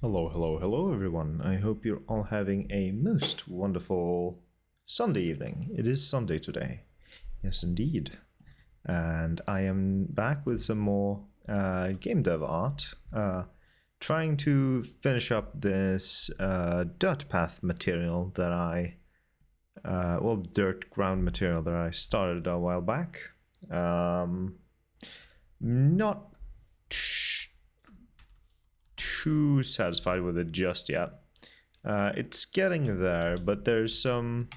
Hello, hello, hello, everyone. I hope you're all having a most wonderful Sunday evening. It is Sunday today. Yes, indeed. And I am back with some more game dev art, trying to finish up this dirt path material that dirt ground material that I started a while back. Not too satisfied with it just yet. It's getting there, but there's some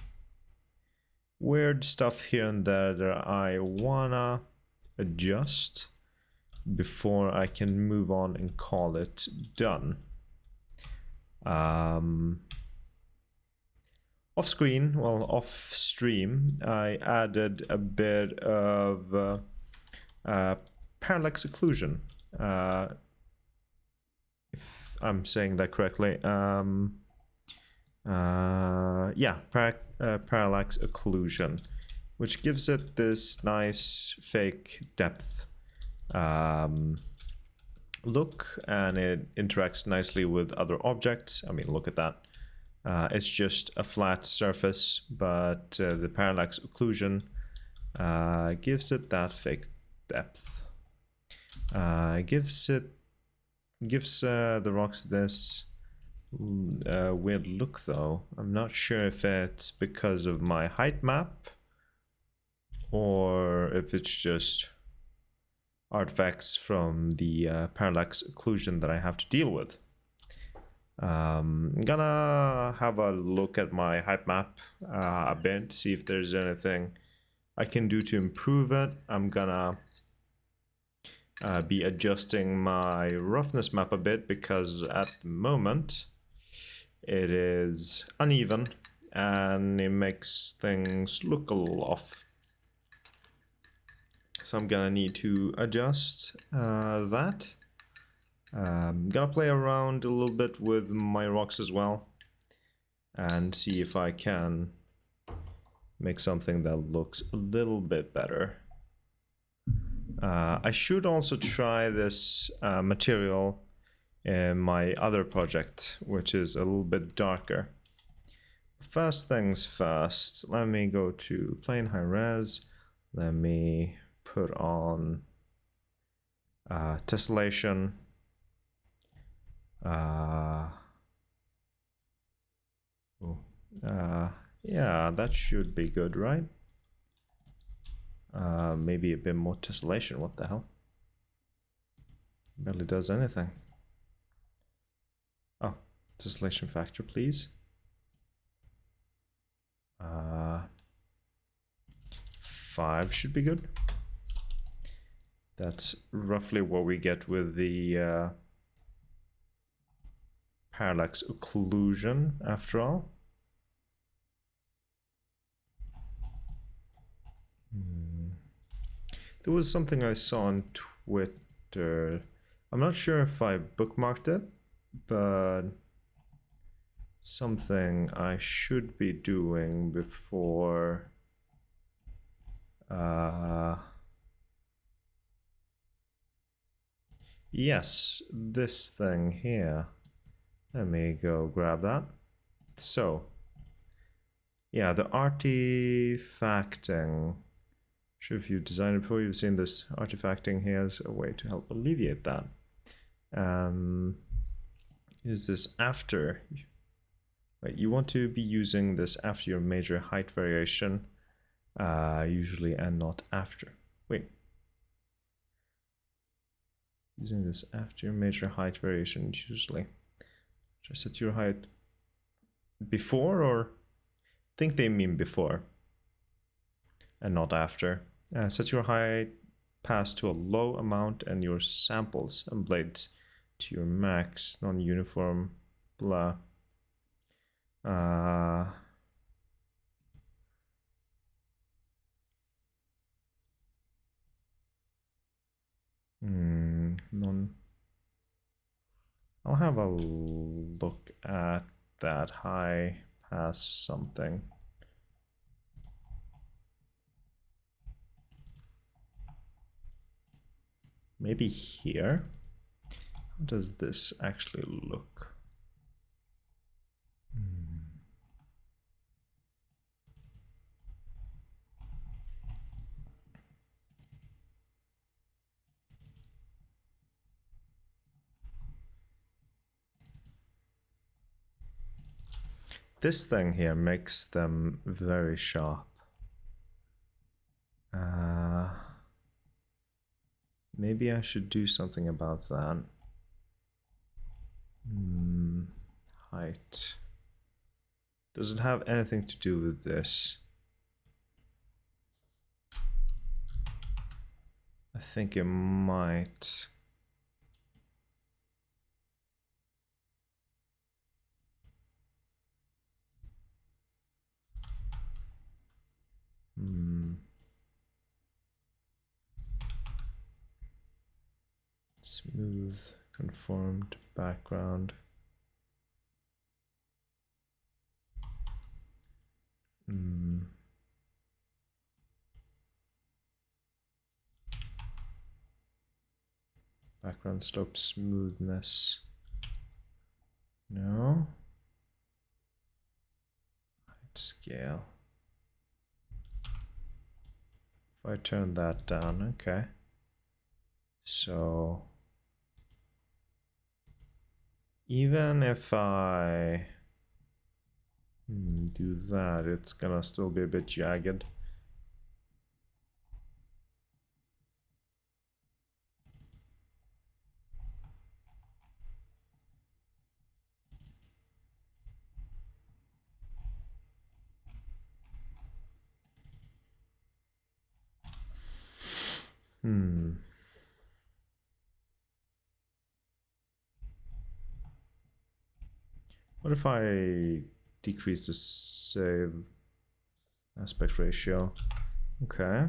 weird stuff here and there that I wanna adjust before I can move on and call it done. Off screen, well, off stream, I added a bit of parallax occlusion. If I'm saying that correctly. Parallax occlusion, which gives it this nice fake depth look, and it interacts nicely with other objects. I mean, look at that. It's just a flat surface, but the parallax occlusion gives it that fake depth. Gives the rocks this weird look, though. I'm not sure if it's because of my height map or if it's just artifacts from the parallax occlusion that I have to deal with. I'm gonna have a look at my height map a bit, see if there's anything I can do to improve it. I'm gonna be adjusting my roughness map a bit because at the moment it is uneven and it makes things look a little off. So I'm gonna need to adjust that. I'm gonna play around a little bit with my rocks as well and see if I can make something that looks a little bit better. I should also try this material in my other project, which is a little bit darker. First things first, let me go to plane high res. Let me put on tessellation. Yeah, that should be good, right? Maybe a bit more tessellation. What the hell? Barely does anything. Oh, tessellation factor, please. 5 should be good. That's roughly what we get with the parallax occlusion, after all. There was something I saw on Twitter. I'm not sure if I bookmarked it, but something I should be doing before yes, this thing here. Let me go grab that. So yeah, the artifacting. Sure, if you've designed it before, you've seen this artifacting here as a way to help alleviate that. Use this after. Right, you want to be using this after your major height variation, usually, and not after. Wait. Using this after your major height variation, usually. Should I set your height before, or I think they mean before and not after. Set your height pass to a low amount and your samples and blades to your max, non-uniform, blah. I'll have a look at that high pass something. Maybe here? How does this actually look? this thing here makes them very sharp. Maybe I should do something about that. Height. Does it have anything to do with this? I think it might. Smooth, conformed background. Background slope smoothness. No. Height scale. If I turn that down, okay. So even if I do that, it's gonna still be a bit jagged. What if I decrease the save aspect ratio? Okay.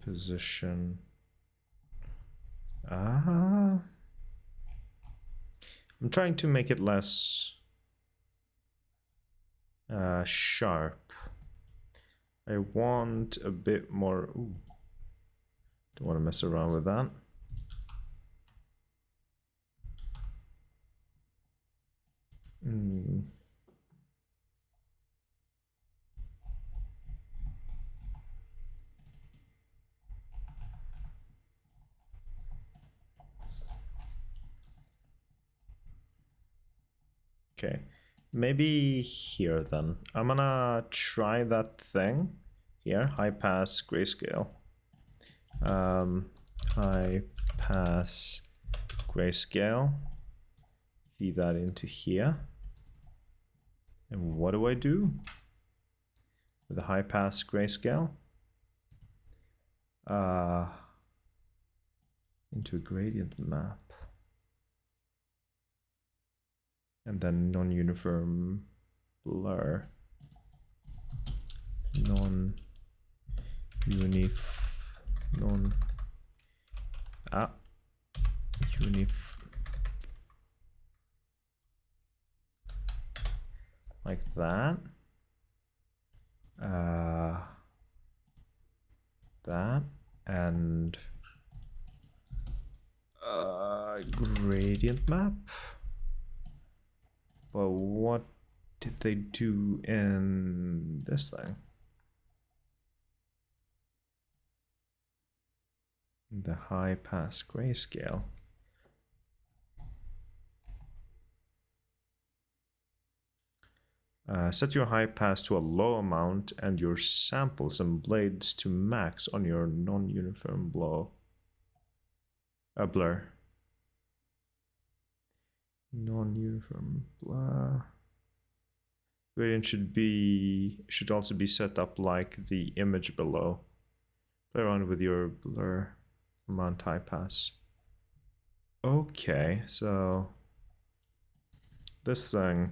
Position. I'm trying to make it less sharp. I want a bit more. Ooh. Don't want to mess around with that. Okay, maybe here then. I'm gonna try that thing here, high pass grayscale. High pass grayscale. Feed that into here. And what do I do with the high pass grayscale? Into a gradient map. And then non-uniform blur. Like that. That and gradient map. But what did they do in this thing? The high pass grayscale. Set your high pass to a low amount and your samples and blades to max on your non-uniform blur. Non-uniform blur. Gradient should also be set up like the image below. Play around with your blur amount high pass. Okay, so this thing.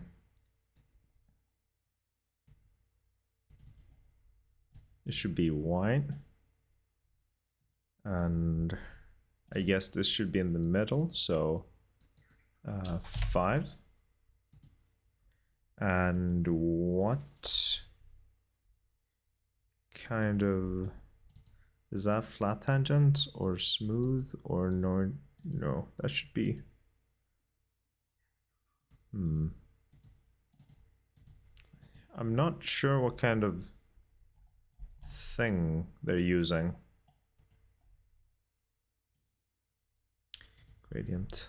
It should be white. And I guess this should be in the middle, so 5. And what kind of, is that flat tangent or smooth or no? No, that should be. I'm not sure what kind of thing they're using. Gradient.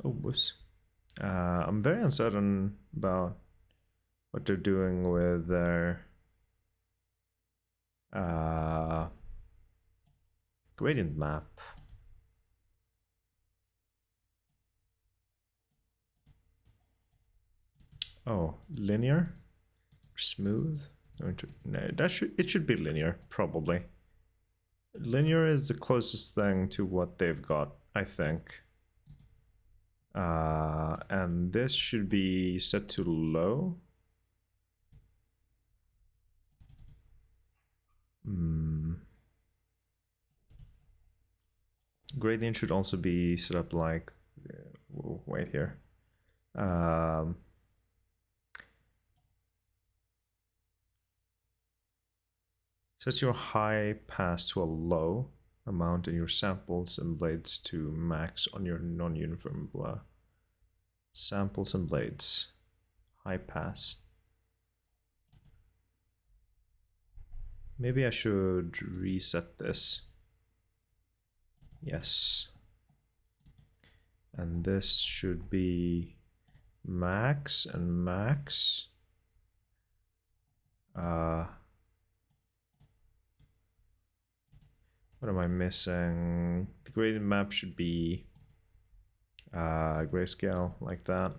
Oh, whoops. I'm very uncertain about what they're doing with their gradient map. Oh, linear? Smooth? No, it should be linear, probably. Linear is the closest thing to what they've got, I think. And this should be set to low. Gradient should also be set up like, wait here. Set your high pass to a low amount and your samples and blades to max on your non-uniform blur. Samples and blades. High pass. Maybe I should reset this. Yes. And this should be max and max. What am I missing? The gradient map should be grayscale like that.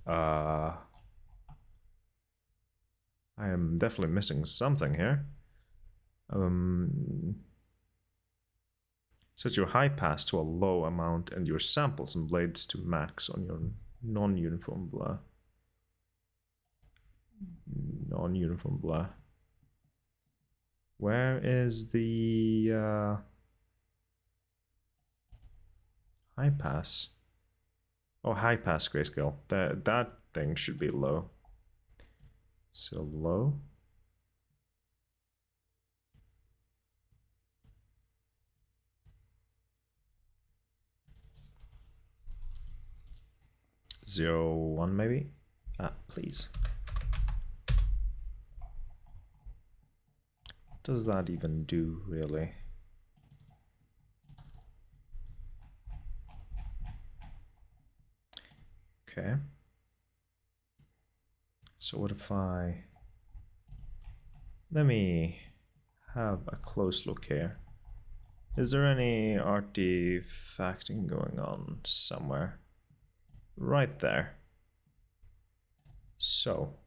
I am definitely missing something here. Set your high pass to a low amount and your samples and blades to max on your non-uniform blur. Non-uniform blur. Where is the high pass? Oh, high pass grayscale. That thing should be low. So low. Zero, 1 maybe? Please. What does that even do, really? Okay. So what if I... Let me have a close look here. Is there any artifacting going on somewhere? Right there. So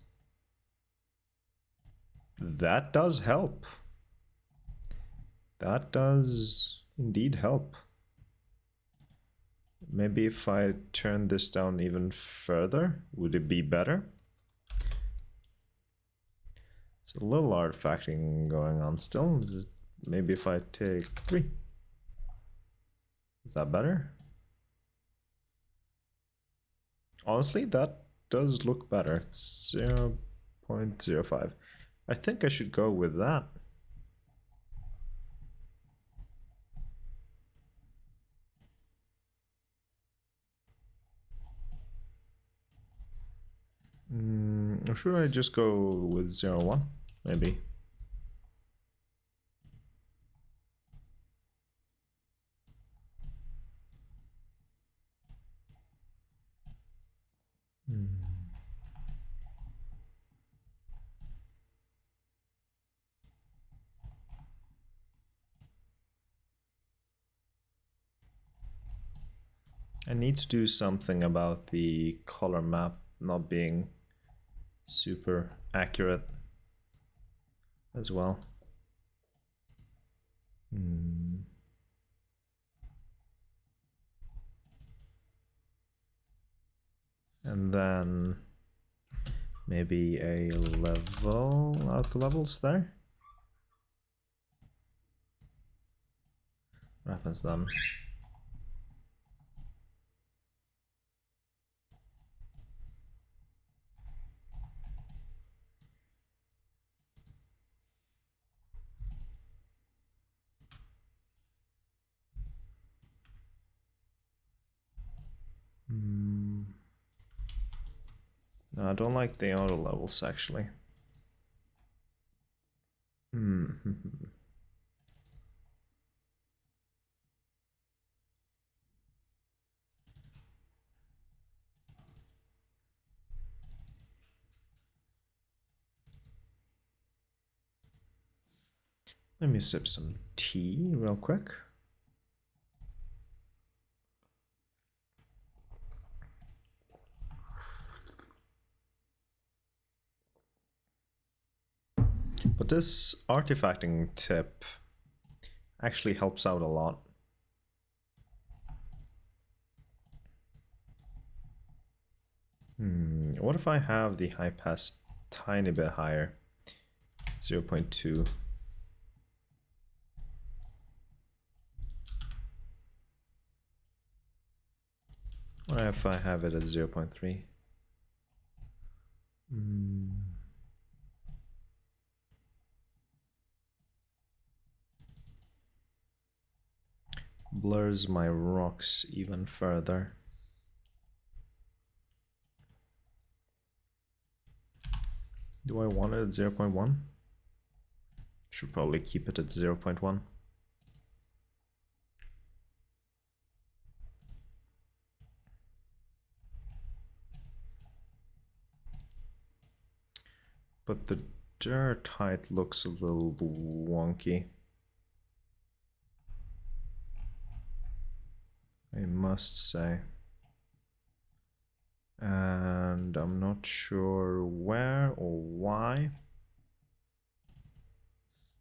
that does help. That does indeed help. Maybe if I turn this down even further, would it be better? It's a little artifacting going on still. Maybe if I take 3. Is that better? Honestly, that does look better. 0.05. I think I should go with that. Or should I just go with 0.1? Maybe. I need to do something about the color map not being super accurate as well. And then maybe a level out the levels there. What happens then? I don't like the auto levels actually. Let me sip some tea real quick. But this artifacting tip actually helps out a lot. What if I have the high pass tiny bit higher? 0.2. What if I have it at 0.3? Blurs my rocks even further. Do I want it at 0.1? Should probably keep it at 0.1. But the dirt height looks a little wonky, I must say. And I'm not sure where or why.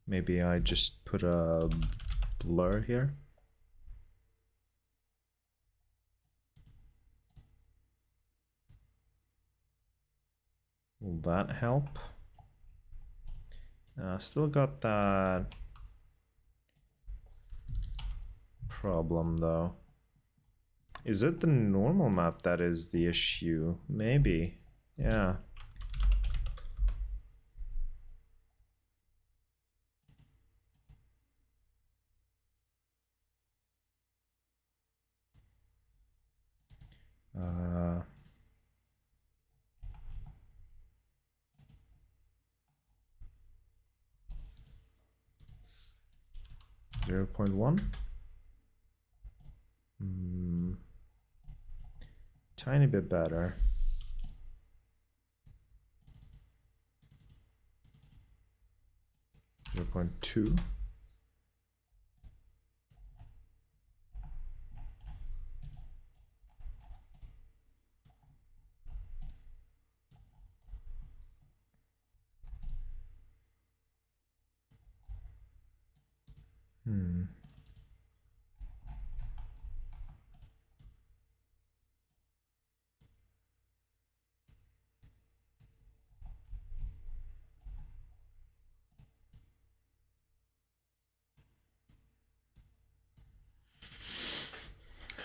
Maybe I just put a blur here. Will that help? Still got that problem though. Is it the normal map that is the issue? Maybe. Yeah. Uh, 0.1. Tiny bit better. 0.2.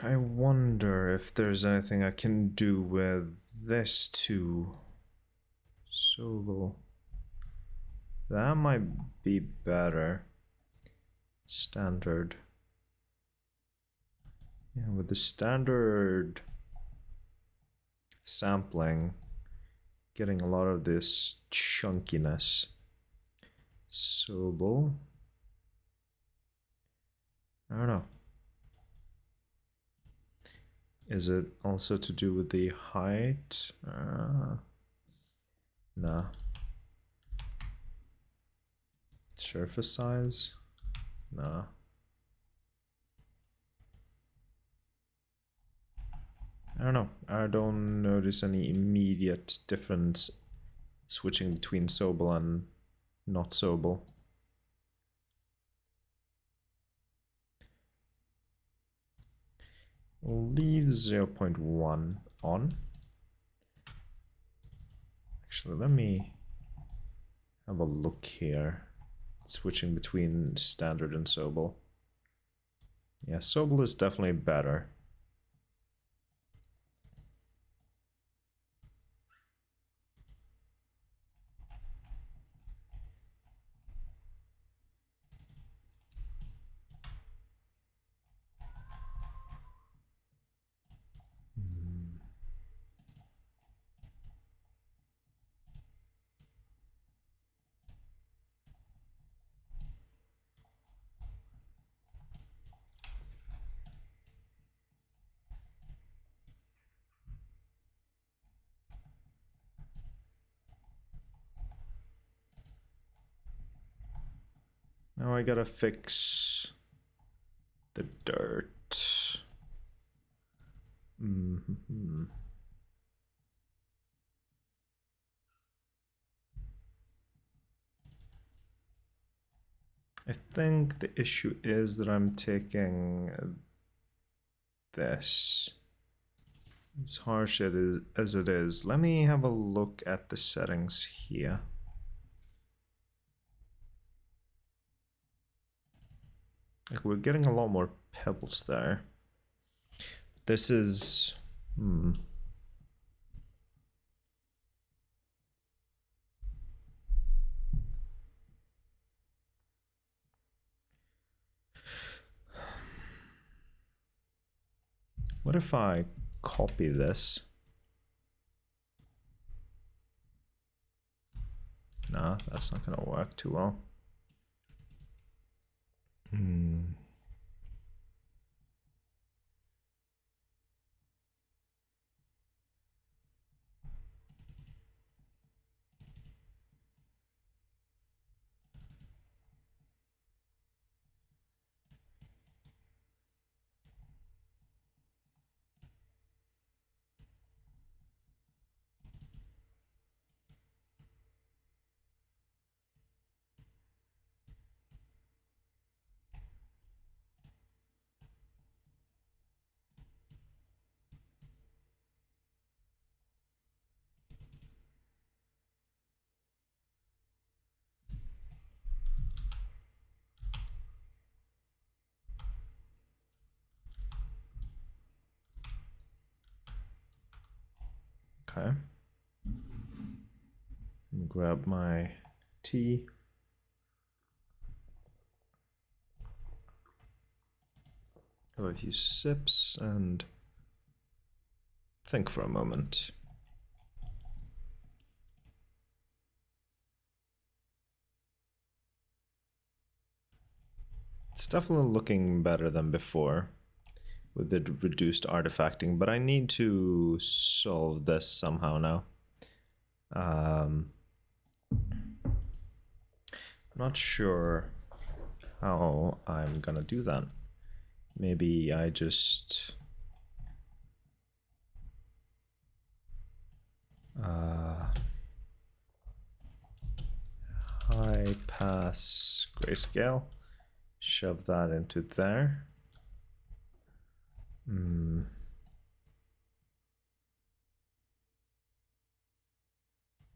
I wonder if there's anything I can do with this too. Sobel. That might be better. Standard. Yeah, with the standard sampling, getting a lot of this chunkiness. Sobel. I don't know. Is it also to do with the height? Nah. Surface size? Nah. I don't know. I don't notice any immediate difference switching between Sobel and not Sobel. We'll leave 0.1 on. Actually, let me have a look here. Switching between standard and Sobel. Yeah, Sobel is definitely better. I gotta fix the dirt. I think the issue is that I'm taking this. As harsh as it is, let me have a look at the settings here. Like, we're getting a lot more pebbles there. This is... What if I copy this? Nah, that's not gonna work too well. Okay. Let me grab my tea. Have a few sips and think for a moment. It's definitely looking better than before with the reduced artifacting, but I need to solve this somehow now. Not sure how I'm gonna do that. Maybe I just high pass grayscale, shove that into there.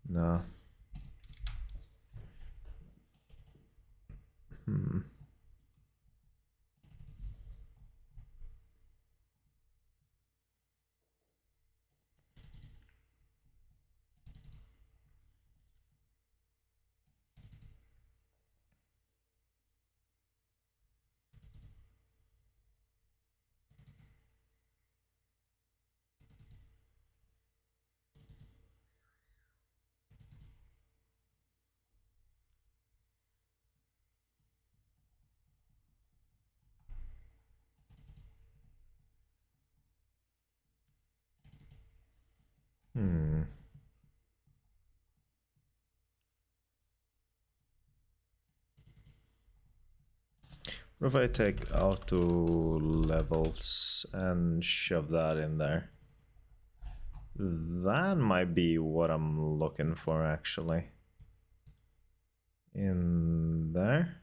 No. What if I take auto levels and shove that in there? That might be what I'm looking for, actually. In there.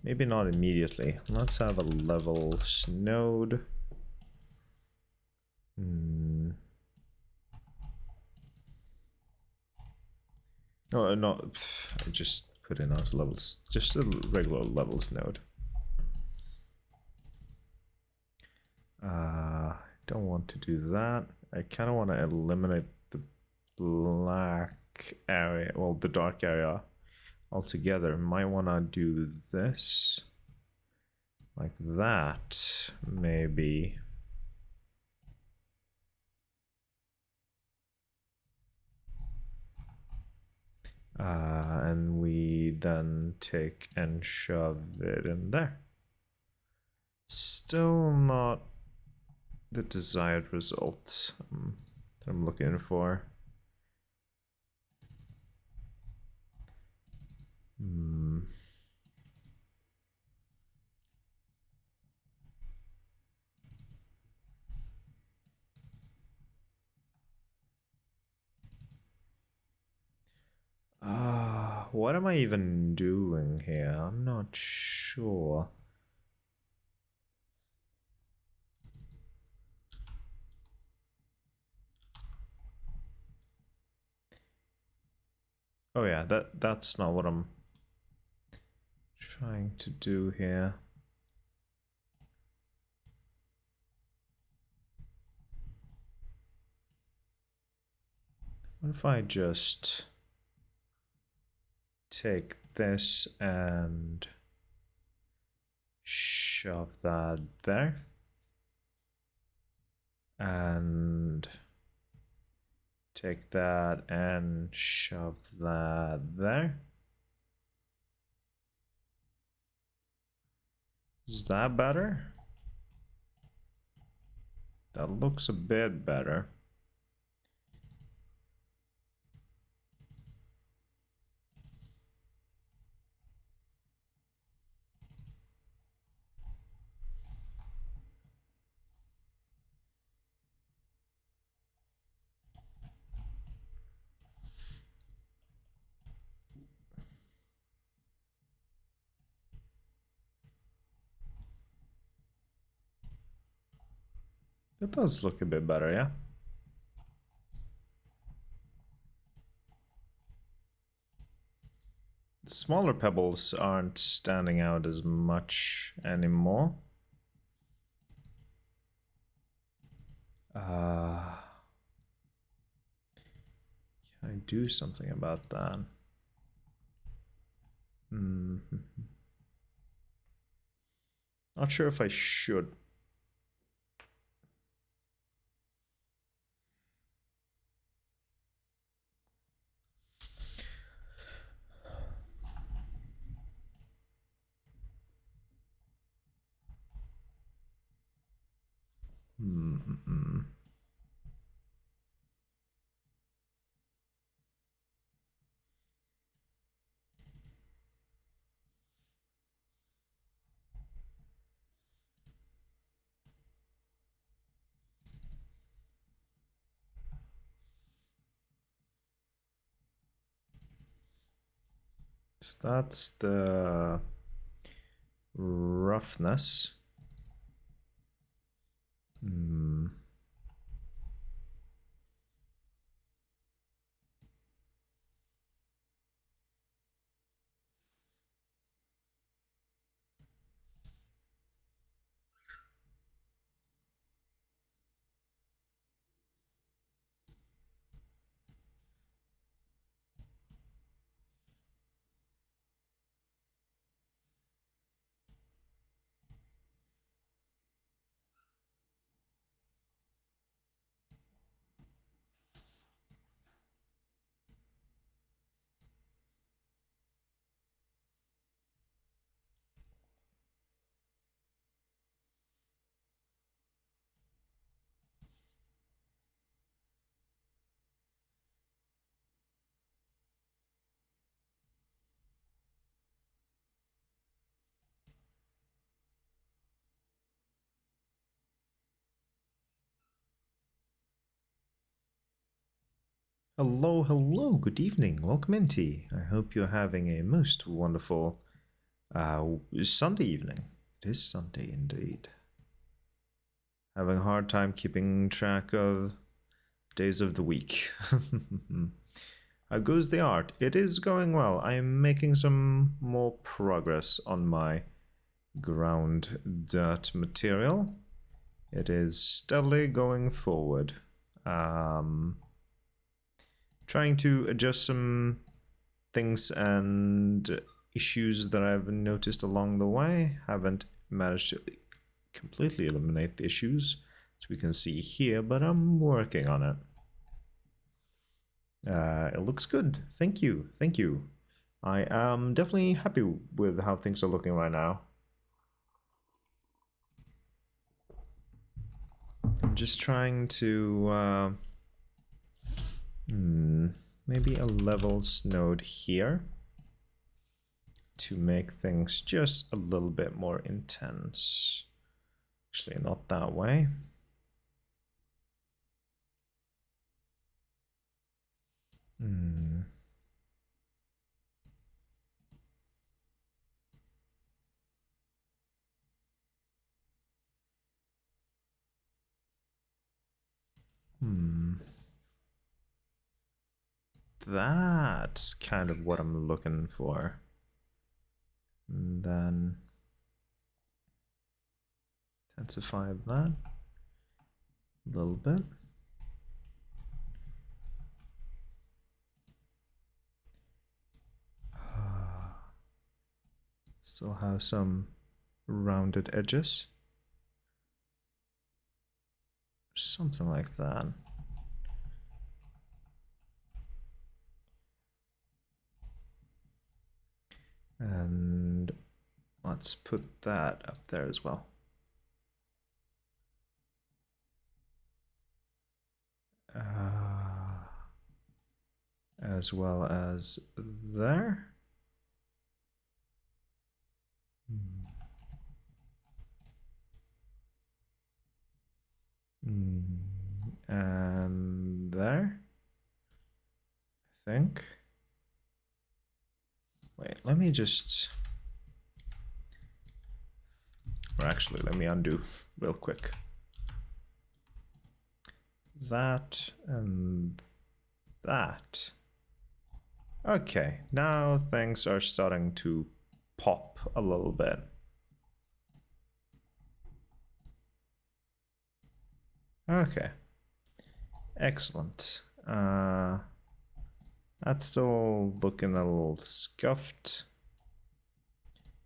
Maybe not immediately. Let's have a levels node. Oh, no, I just put in auto levels. Just a regular levels node. Don't want to do that. I kind of want to eliminate the black area, well, the dark area altogether. Might want to do this like that, maybe. And we then take and shove it in there. Still not the desired result that I'm looking for. what am I even doing here? I'm not sure. Oh yeah, that's not what I'm trying to do here. What if I just take this and shove that there? And take that and shove that there? Is that better? That looks a bit better. That does look a bit better, yeah? The smaller pebbles aren't standing out as much anymore. Can I do something about that? Not sure if I should. So that's the roughness. Hello, hello, good evening, welcome in tea. I hope you're having a most wonderful Sunday evening. It is Sunday indeed. Having a hard time keeping track of days of the week. How goes the art? It is going well. I am making some more progress on my ground dirt material. It is steadily going forward. Trying to adjust some things and issues that I've noticed along the way. Haven't managed to completely eliminate the issues, as we can see here, but I'm working on it. It looks good. Thank you. Thank you. I am definitely happy with how things are looking right now. I'm just trying to maybe a levels node here to make things just a little bit more intense. Actually, not that way. That's kind of what I'm looking for. And then intensify that a little bit. Still have some rounded edges. Something like that. And let's put that up there as well. As well as there. And there. I think. Wait, let me just... Or actually, let me undo real quick. That and that. Okay, now things are starting to pop a little bit. Okay, excellent. That's still looking a little scuffed,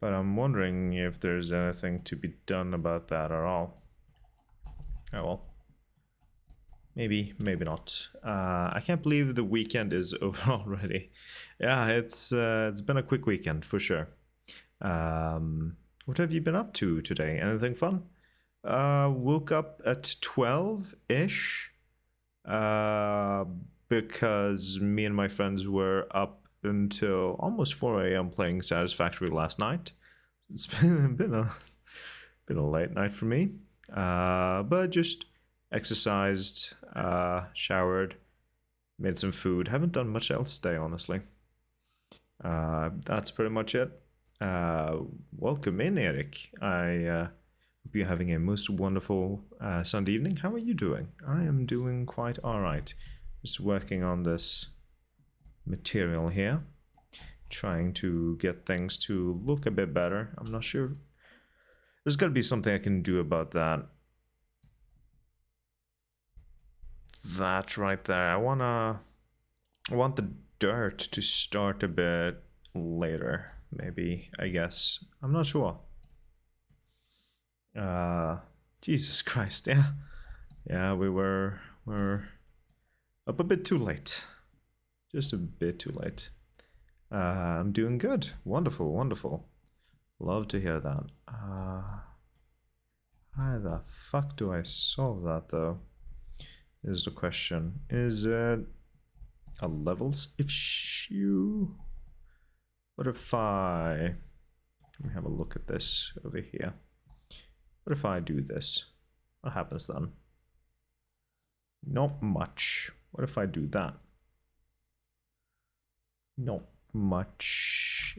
but I'm wondering if there's anything to be done about that at all. Oh well. Maybe, maybe not. I can't believe the weekend is over already. Yeah, it's been a quick weekend for sure. What have you been up to today? Anything fun? Woke up at 12-ish. Because me and my friends were up until almost 4 a.m. playing Satisfactory last night. It's been a late night for me. But just exercised, showered, made some food. Haven't done much else today, honestly. That's pretty much it. Welcome in, Eric. I hope you're having a most wonderful Sunday evening. How are you doing? I am doing quite all right. Just working on this material here, trying to get things to look a bit better. I'm not sure. There's got to be something I can do about that. That right there. I want the dirt to start a bit later, maybe, I guess. I'm not sure. Jesus Christ, yeah. Yeah, we're up a bit too late. Just a bit too late. I'm doing good. Wonderful, wonderful. Love to hear that. How the fuck do I solve that, though? Is the question. Is it a levels issue? What if I... Let me have a look at this over here. What if I do this? What happens then? Not much. What if I do that? Not much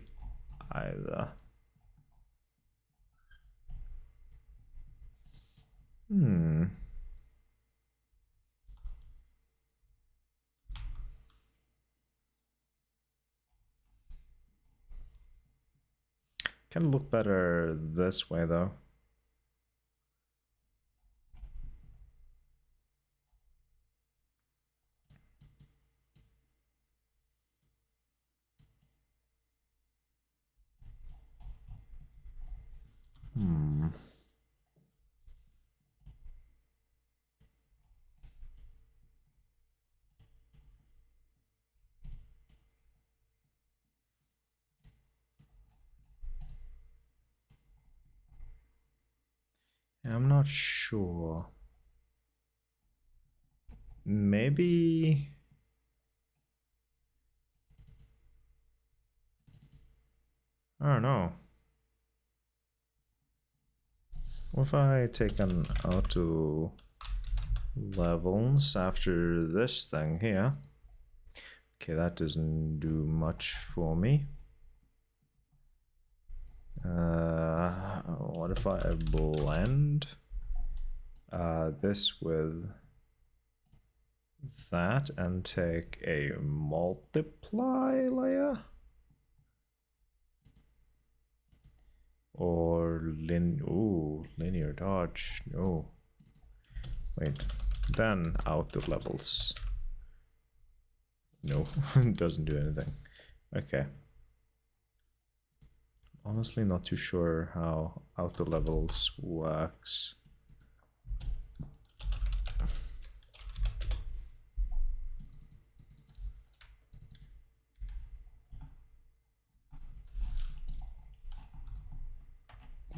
either. Can look better this way, though. I'm not sure. Maybe... I don't know. What if I take an auto levels after this thing here? Okay, that doesn't do much for me. What if I blend this with that and take a multiply layer. Or linear dodge. No. Wait. Then outer levels. No, it doesn't do anything. Okay. Honestly, not too sure how outer levels works.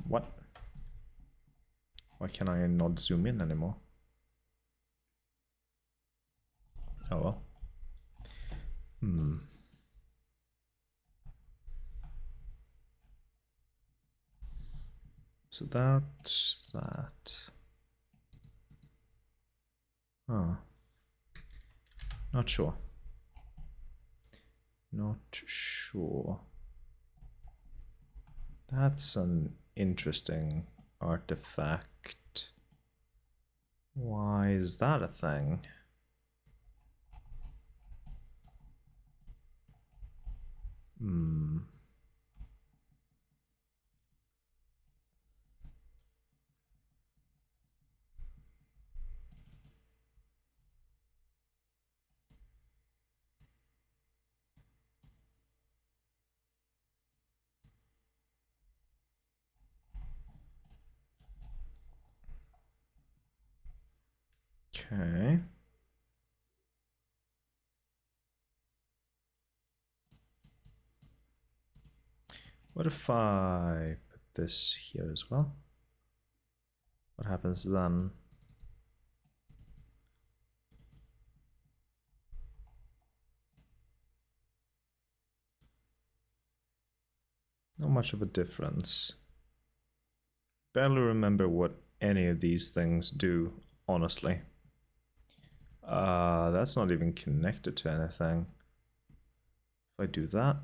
What? Why can I not zoom in anymore? Oh well. So that's that. Oh. Not sure. Not sure. That's an interesting artifact. Why is that a thing? Okay. What if I put this here as well? What happens then? Not much of a difference. Barely remember what any of these things do, honestly. That's not even connected to anything. If I do that.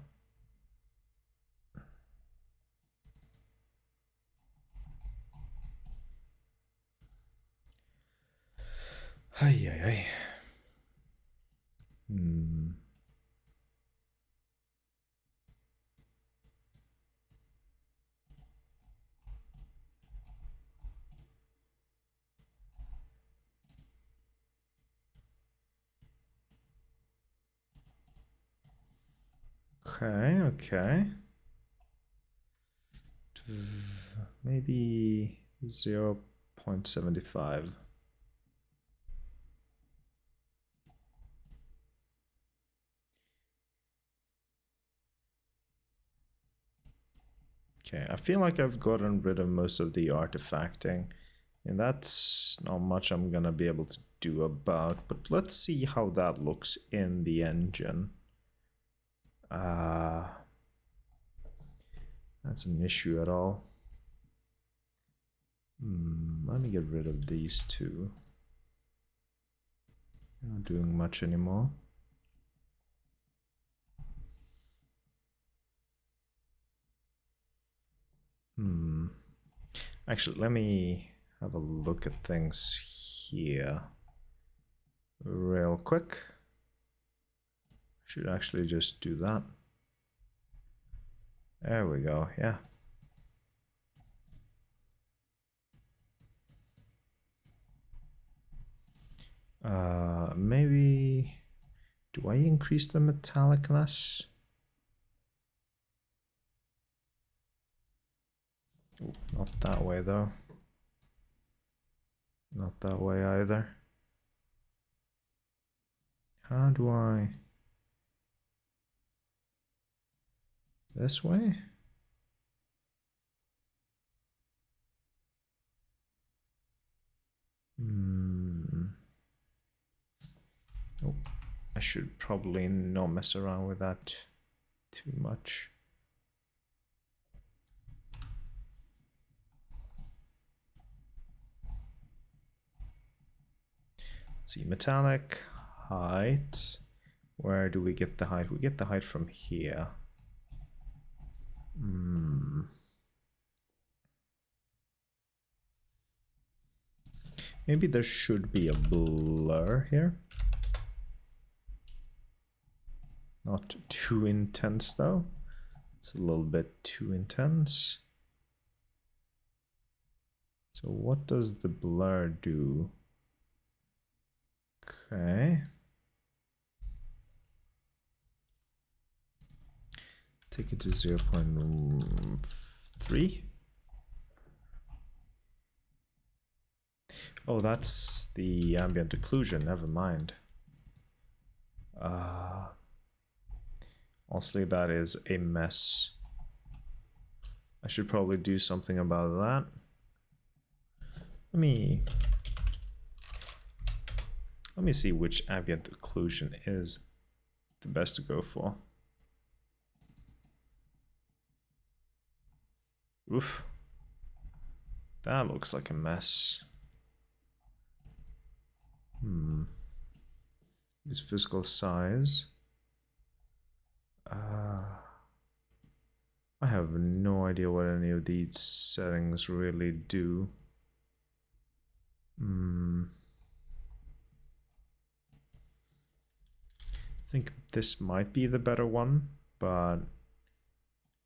Ay, ay, ay. Okay, okay. Maybe 0.75. Okay, I feel like I've gotten rid of most of the artifacting, and that's not much I'm gonna be able to do about, but let's see how that looks in the engine. That's an issue at all. Let me get rid of these two. Not doing much anymore. Actually, let me have a look at things here real quick. Should actually just do that. There we go, yeah. Maybe... Do I increase the metallicness? Ooh, not that way though. Not that way either. How do I... This way? Oh, I should probably not mess around with that too much. Let's see, metallic, height. Where do we get the height? We get the height from here. Maybe there should be a blur here. Not too intense though. It's a little bit too intense. So what does the blur do? Okay. Take it to 0.3. Oh, that's the ambient occlusion, never mind. Honestly, that is a mess. I should probably do something about that. Let me see which ambient occlusion is the best to go for. Oof. That looks like a mess. Use physical size. I have no idea what any of these settings really do. I think this might be the better one, but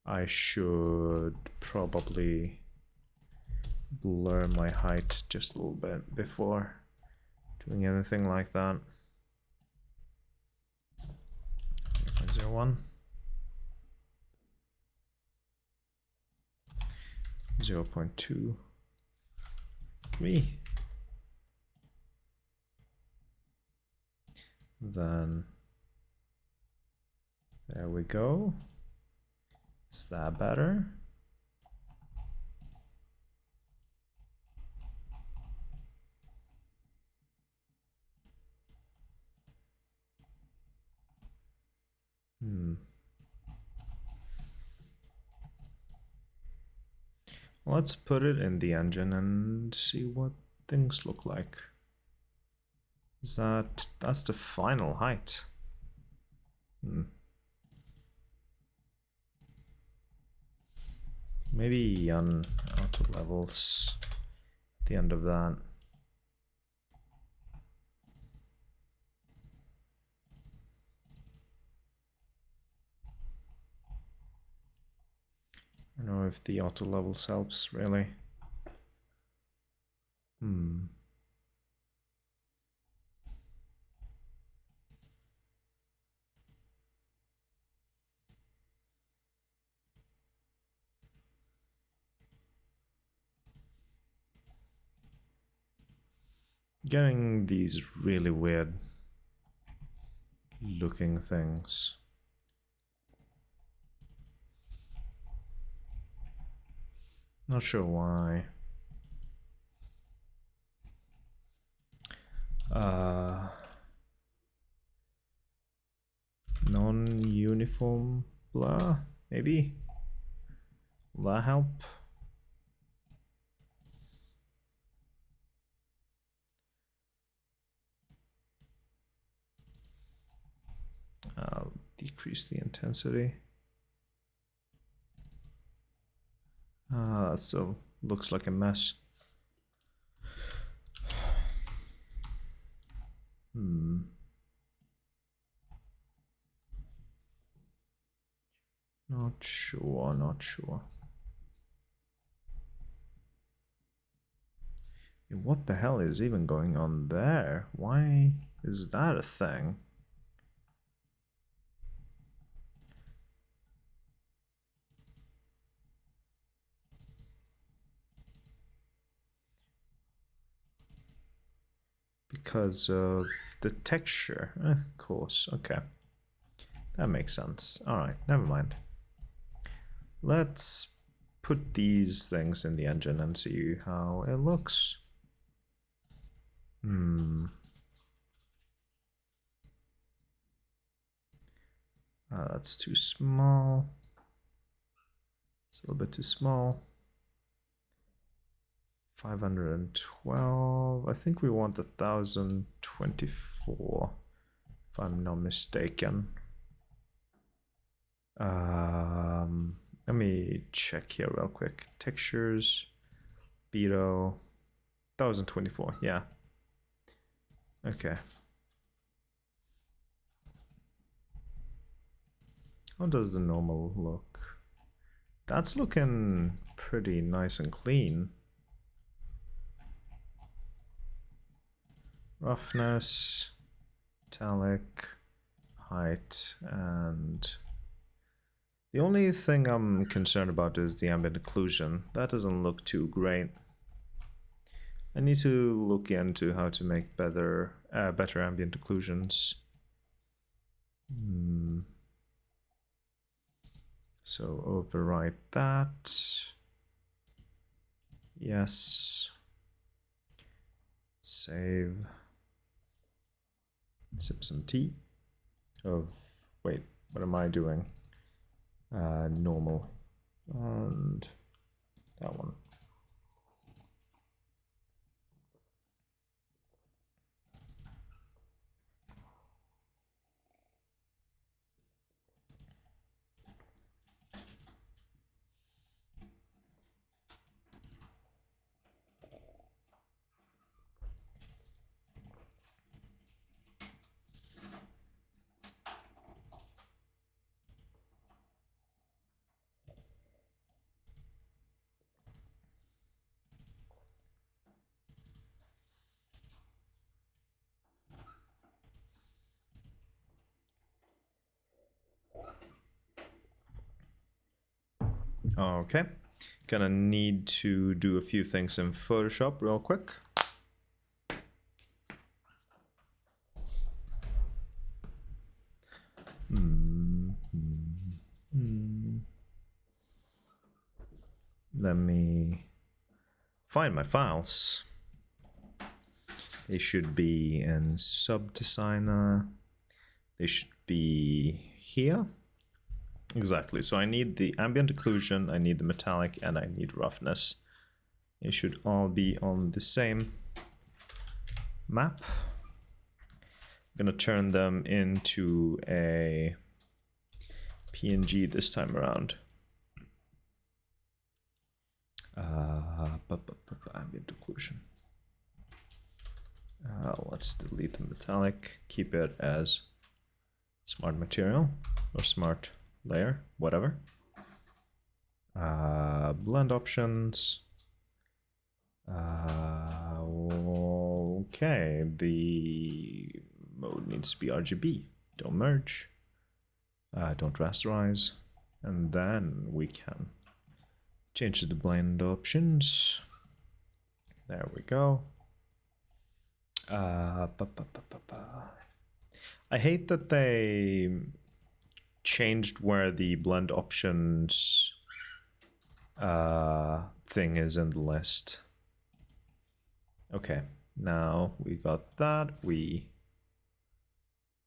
I should probably blur my height just a little bit before doing anything like that. 0.01. 0.23. Then there we go. Is that better? Let's put it in the engine and see what things look like. That's the final height. Maybe on auto levels at the end of that. I don't know if the auto levels helps really. Getting these really weird looking things. Not sure why. Non-uniform blur, maybe? Will that help? I'll decrease the intensity. That still looks like a mess. Not sure. What the hell is even going on there? Why is that a thing? Because of the texture. Of course, okay. That makes sense. Alright, never mind. Let's put these things in the engine and see how it looks. That's too small. It's a little bit too small. 512. I think we want 1024, if I'm not mistaken. Let me check here real quick. Textures, Beto, 1024. Yeah. Okay. How does the normal look? That's looking pretty nice and clean. Roughness, metallic, height, and the only thing I'm concerned about is the ambient occlusion. That doesn't look too great. I need to look into how to make better ambient occlusions. So overwrite that. Yes. Save. Sip some tea. Oh, wait, what am I doing? Normal. And that one. Okay, gonna need to do a few things in Photoshop real quick. Let me find my files. They should be in Subdesigner. They should be here. Exactly, so I need the ambient occlusion, I need the metallic, and I need roughness. They should all be on the same map. I'm gonna turn them into a PNG this time around. Ambient occlusion. Let's delete the metallic, keep it as smart material or smart layer, whatever. Blend options. Okay, the mode needs to be RGB. Don't merge. Don't rasterize. And then we can change the blend options. There we go. I hate that they changed where the blend options thing is in the list. Okay, now we got that. We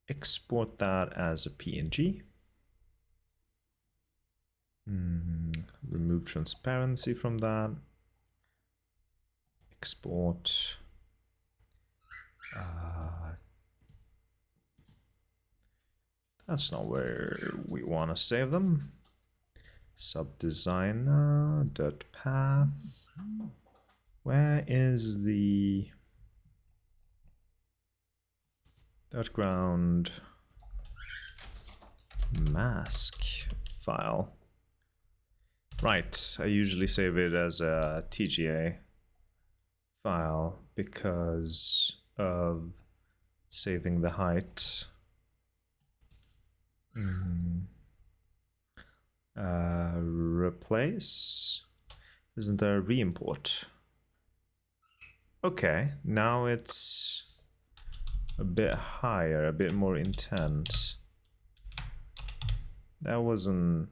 export that as a PNG. Remove transparency from that. Export. That's not where we want to save them. Subdesigner.path. Where is the .ground mask file? Right, I usually save it as a TGA file because of saving the height. Replace. Isn't there a re-import? Okay, now it's a bit higher, a bit more intense. That wasn't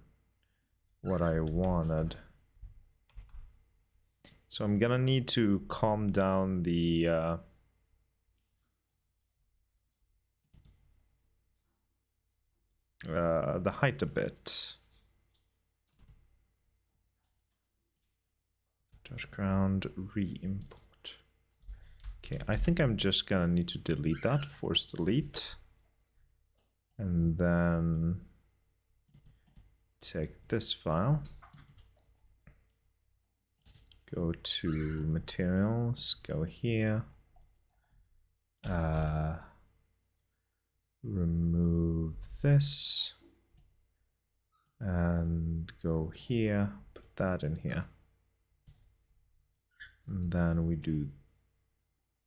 what I wanted. So I'm gonna need to calm down the height a bit. .ground re-import. Okay, I think I'm just gonna need to delete that, force delete. And then take this file. Go to materials, go here. Remove this. and go here, put that in here. And then we do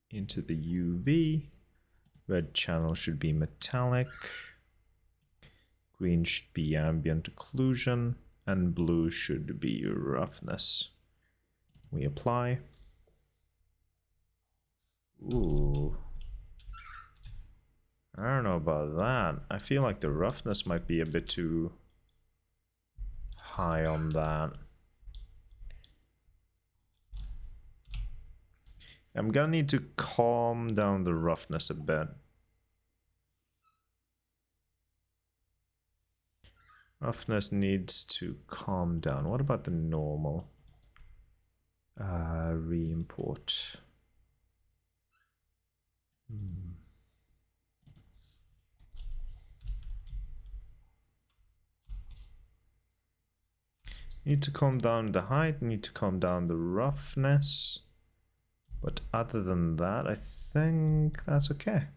into the UV. Red channel should be metallic. Green should be ambient occlusion. And blue should be roughness. We apply. Ooh. I don't know about that. I feel like the roughness might be a bit too high on that. I'm gonna need to calm down the roughness a bit. Roughness needs to calm down. What about the normal? Re-import. Need to calm down the height, need to calm down the roughness. But other than that, I think that's okay.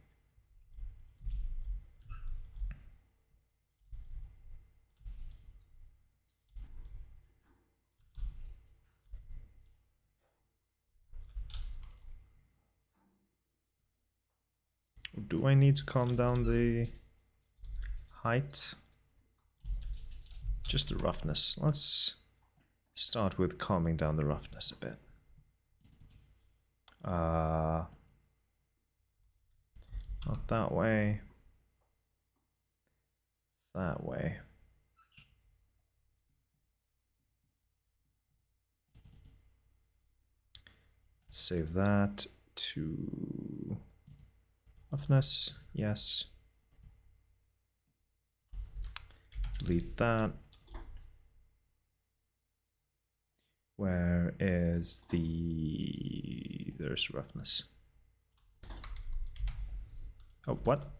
Do I need to calm down the height? Just the roughness. Let's start with calming down the roughness a bit. Not that way. That way. Save that to roughness. Yes. Delete that. Where is the... There's roughness. Oh, what?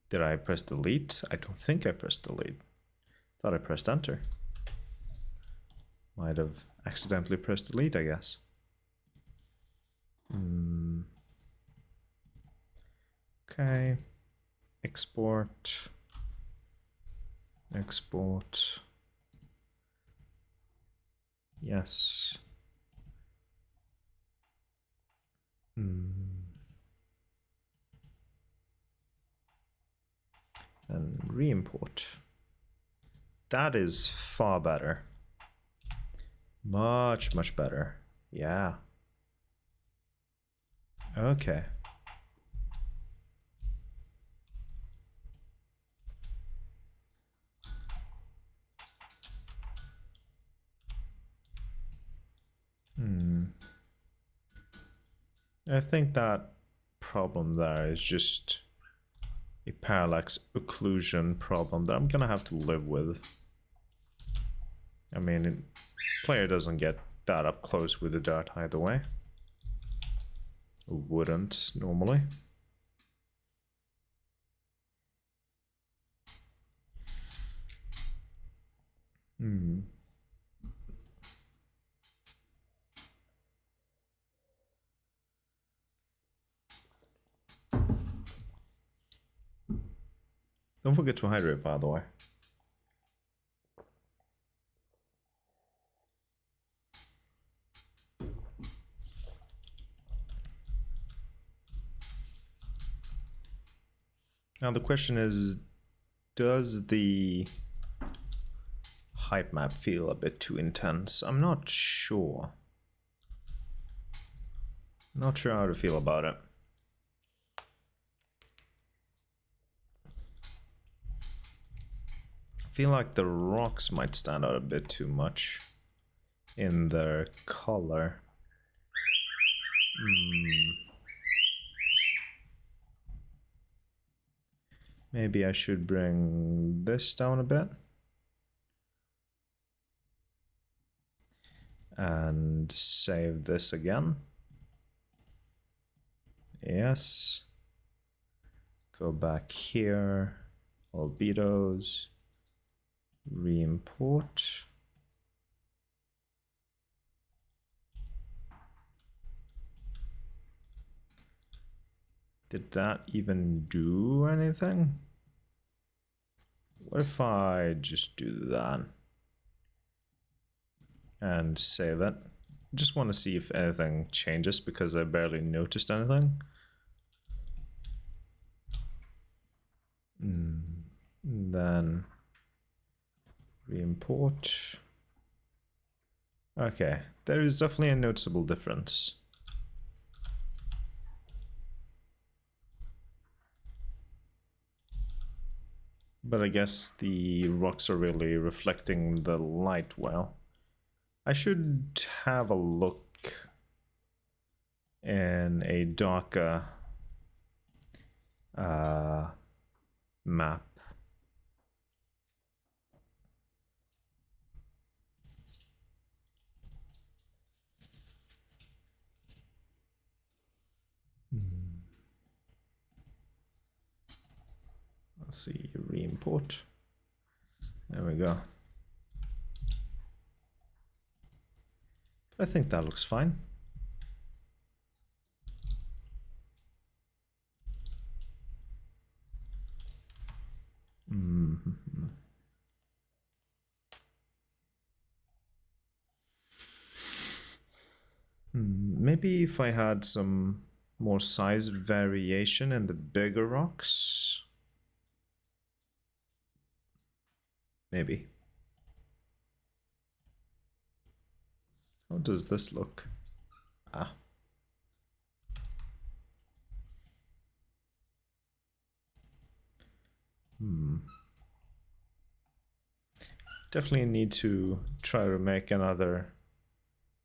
Did I press delete? I don't think I pressed delete. Thought I pressed enter. Might have accidentally pressed delete, I guess. Okay. Export. Export. Yes. And re-import. That is far better. Much, much better. Yeah. Okay. I think that problem there is just a parallax occlusion problem that I'm gonna have to live with. I mean, player doesn't get that up close with the dart either way. Wouldn't normally. Don't forget to hydrate, by the way. Now the question is, does the height map feel a bit too intense? I'm not sure. Not sure how to feel about it. I feel like the rocks might stand out a bit too much in their color. Maybe I should bring this down a bit. And save this again. Yes. Go back here. Albedos. Re-import. Did that even do anything? What if I just do that and save it? Just want to see if anything changes because I barely noticed anything. Then re-import. Okay, there is definitely a noticeable difference. But I guess the rocks are really reflecting the light well. I should have a look in a darker map. Let's see, re-import. There we go. I think that looks fine. Maybe if I had some more size variation in the bigger rocks. Maybe. How does this look? Ah. Definitely need to try to make another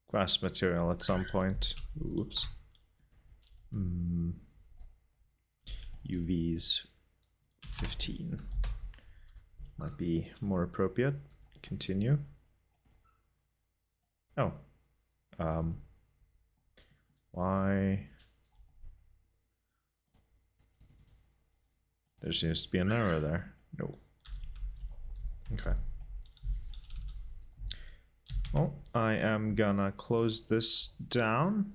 grass material at some point. Oops. UVs 15 might be more appropriate. Continue. Oh. Why? There seems to be an error there. No. Okay. Well, I am gonna close this down.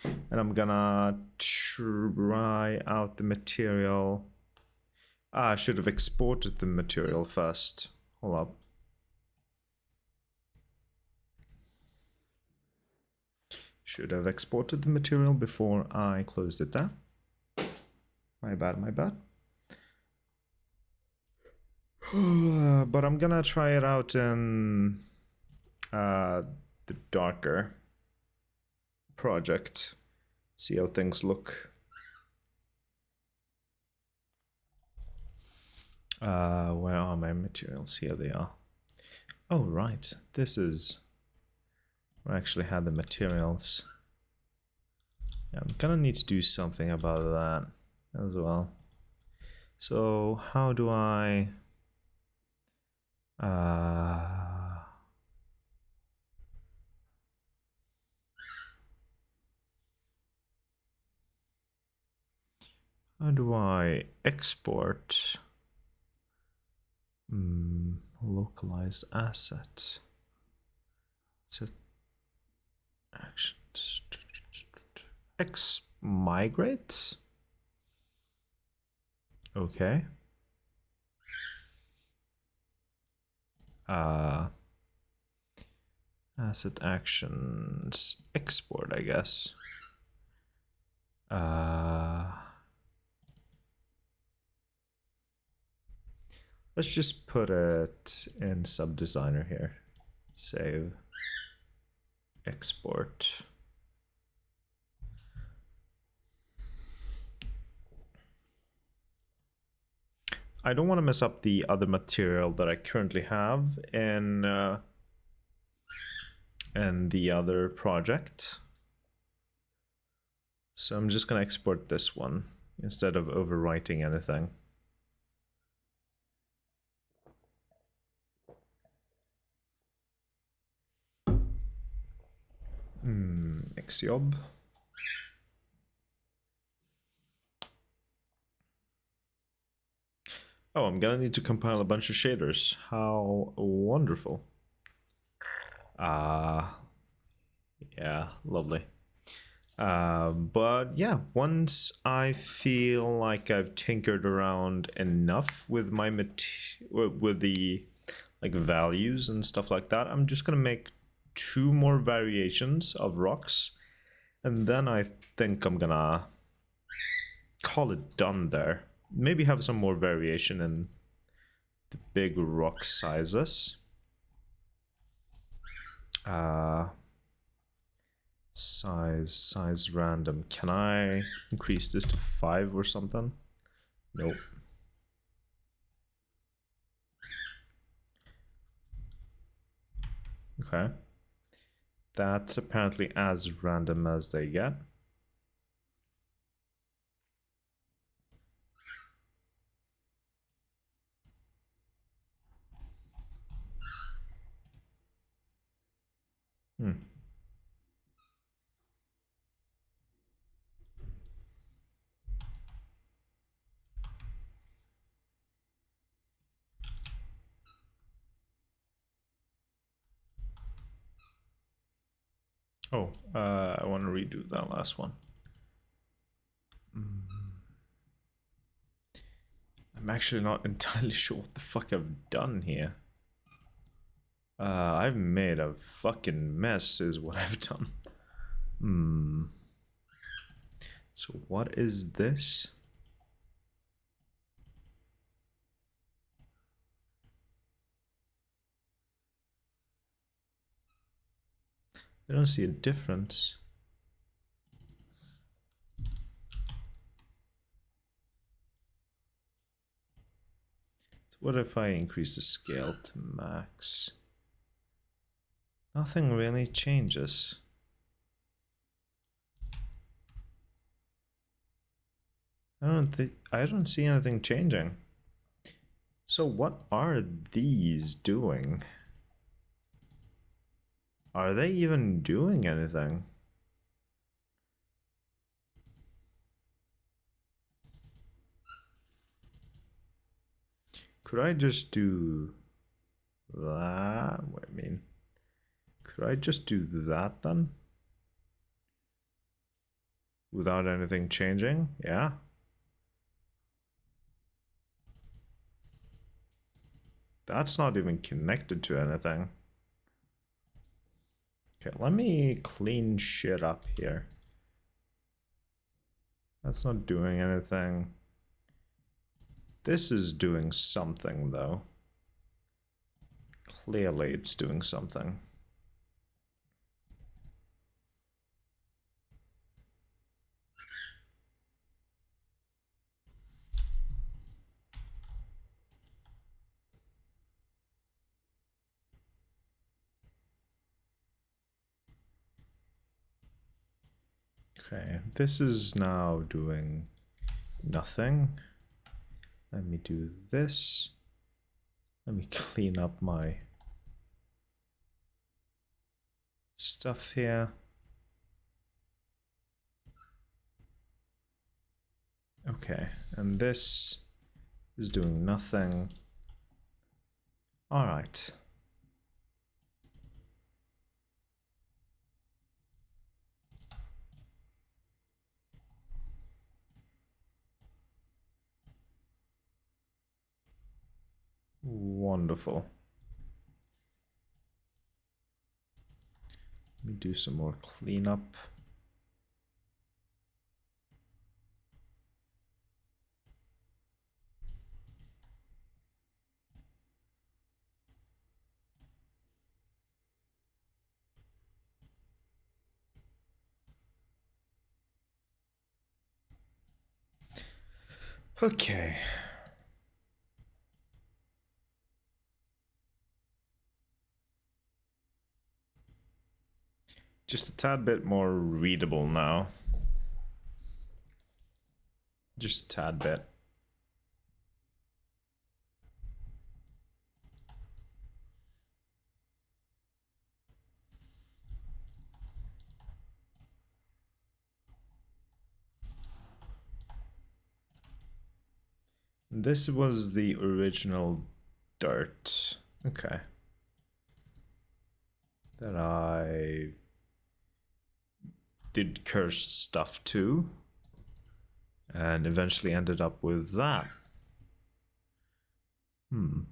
And I'm gonna try out the material. I should have exported the material first. Hold up. Should have exported the material before I closed it down. My bad, my bad. But I'm gonna try it out in the darker project. See how things look. Where are my materials? Here they are. Oh, right. This is... I actually had the materials. Yeah, I'm gonna need to do something about that as well. So how do I... how do I export localized asset? Set actions. Migrate? Okay. Asset actions export, I guess. Let's just put it in Subdesigner here. Save. Export. I don't want to mess up the other material that I currently have in the other project. So I'm just going to export this one instead of overwriting anything. Xjob. Oh, I'm gonna need to compile a bunch of shaders. How wonderful. Yeah, lovely. But yeah, once I feel like I've tinkered around enough with my with the like values and stuff like that, I'm just gonna make 2 more variations of rocks, and then I think I'm gonna call it done there. Maybe have some more variation in the big rock sizes. Size random. Can I increase this to 5 or something? Nope. Okay. That's apparently as random as they get. Hmm. Oh, I want to redo that last one. I'm actually not entirely sure what the fuck I've done here. I've made a fucking mess is what I've done. So what is this? I don't see a difference. So what if I increase the scale to max? Nothing really changes. I don't see anything changing. So what are these doing? Are they even doing anything? Could I just do that? I mean, could I just do that then? Without anything changing? Yeah. That's not even connected to anything. Okay, let me clean shit up here. That's not doing anything. This is doing something, though. Clearly, it's doing something. Okay, this is now doing nothing. Let me do this. Let me clean up my stuff here. Okay, and this is doing nothing. All right. Wonderful. Let me do some more cleanup. Okay. Just a tad bit more readable now. Just a tad bit. This was the original dirt. Okay. That I did cursed stuff too, and eventually ended up with that. You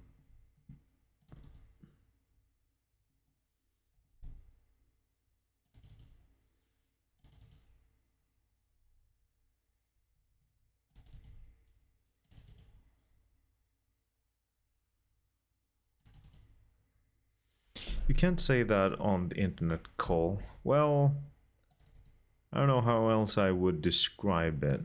can't say that on the internet, Cole. Well, I don't know how else I would describe it.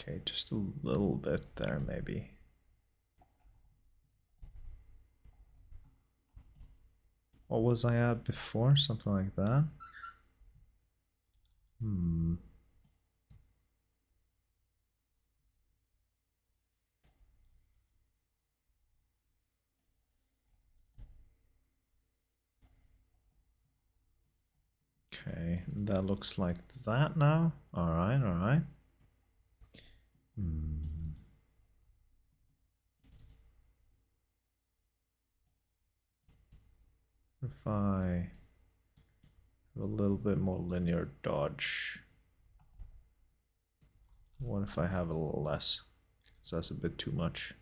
Okay, just a little bit there, maybe. What was I at before? Something like that? Okay, that looks like that now. Alright, alright. If I have a little bit more linear dodge. What if I have a little less? Because that's a bit too much.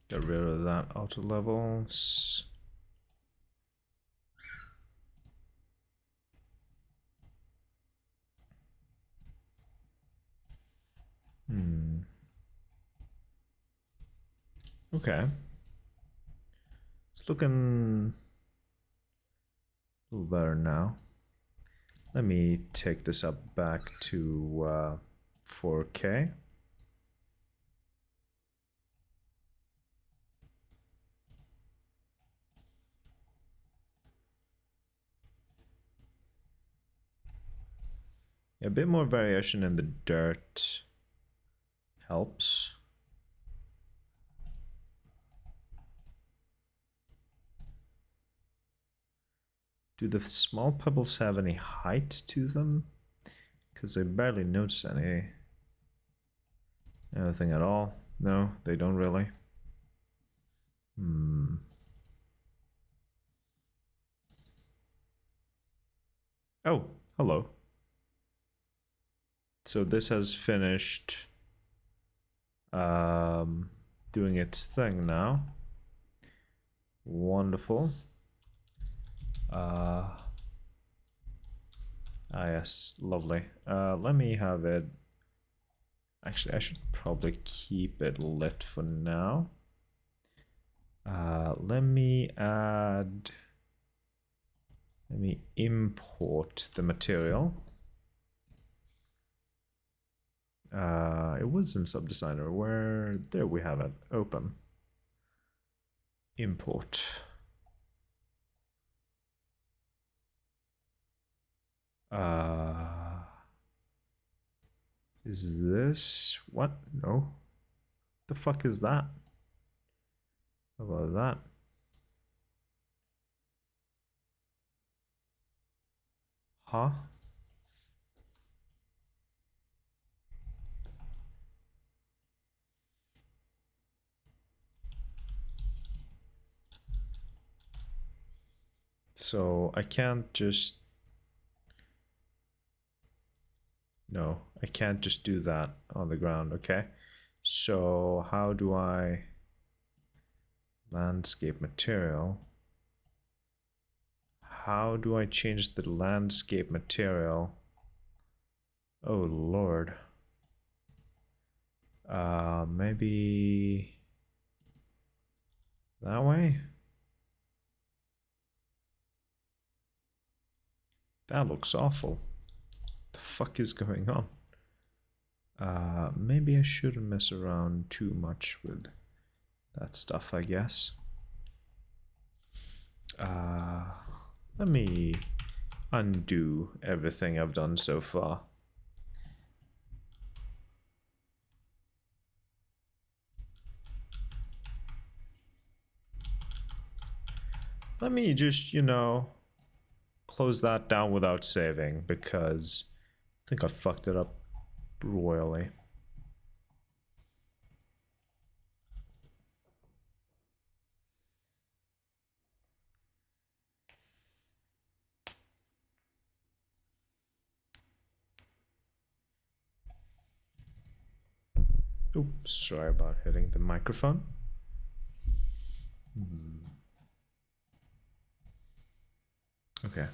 Get rid of that auto levels. Okay. It's looking a little better now. Let me take this up back to 4K. A bit more variation in the dirt helps. Do the small pebbles have any height to them? Because I barely notice anything at all. No, they don't really. Oh, hello. So this has finished doing its thing now. Wonderful. Yes, lovely. Let me have it. Actually, I should probably keep it lit for now. Let me import the material. It was in Subdesigner. Where? There we have it. Open. Import. Is this what? No. The fuck is that? How about that? Huh? So I can't just... No, I can't just do that on the ground, okay? So how do I... Landscape material. How do I change the landscape material? Oh Lord. Maybe that way? That looks awful. The fuck is going on? Maybe I shouldn't mess around too much with that stuff, I guess. Let me undo everything I've done so far. Let me just, you know, close that down without saving, because I think I fucked it up royally. Oops, sorry about hitting the microphone. Okay.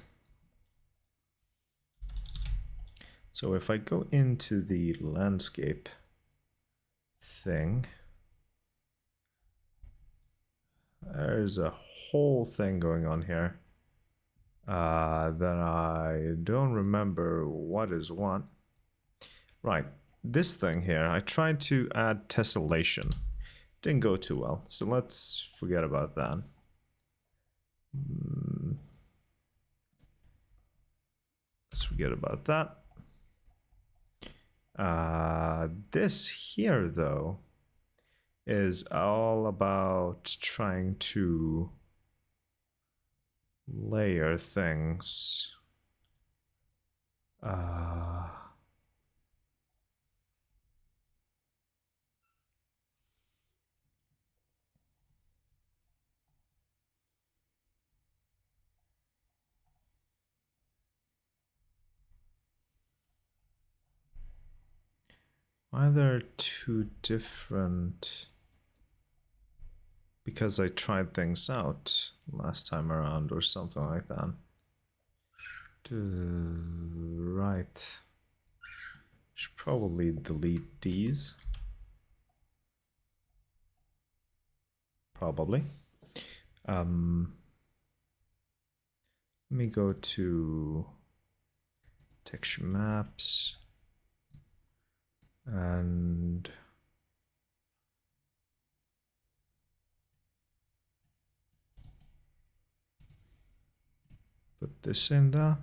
So if I go into the landscape thing, there's a whole thing going on here that I don't remember what is what. Right, this thing here, I tried to add tessellation. Didn't go too well, so let's forget about that. Let's forget about that. This here, though, is all about trying to layer things. Why are there two different? Because I tried things out last time around or something like that. Right. Should probably delete these. Probably. Let me go to texture maps and put this in there.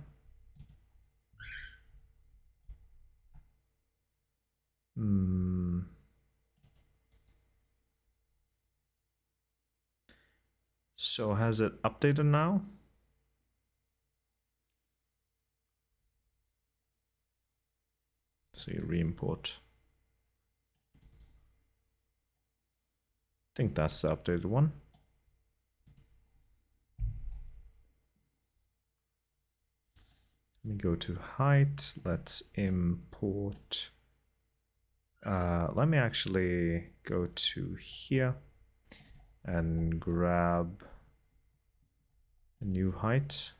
So has it updated now? So you re-import. I think that's the updated one. Let me go to height. Let's import. Let me actually go to here and grab a new height.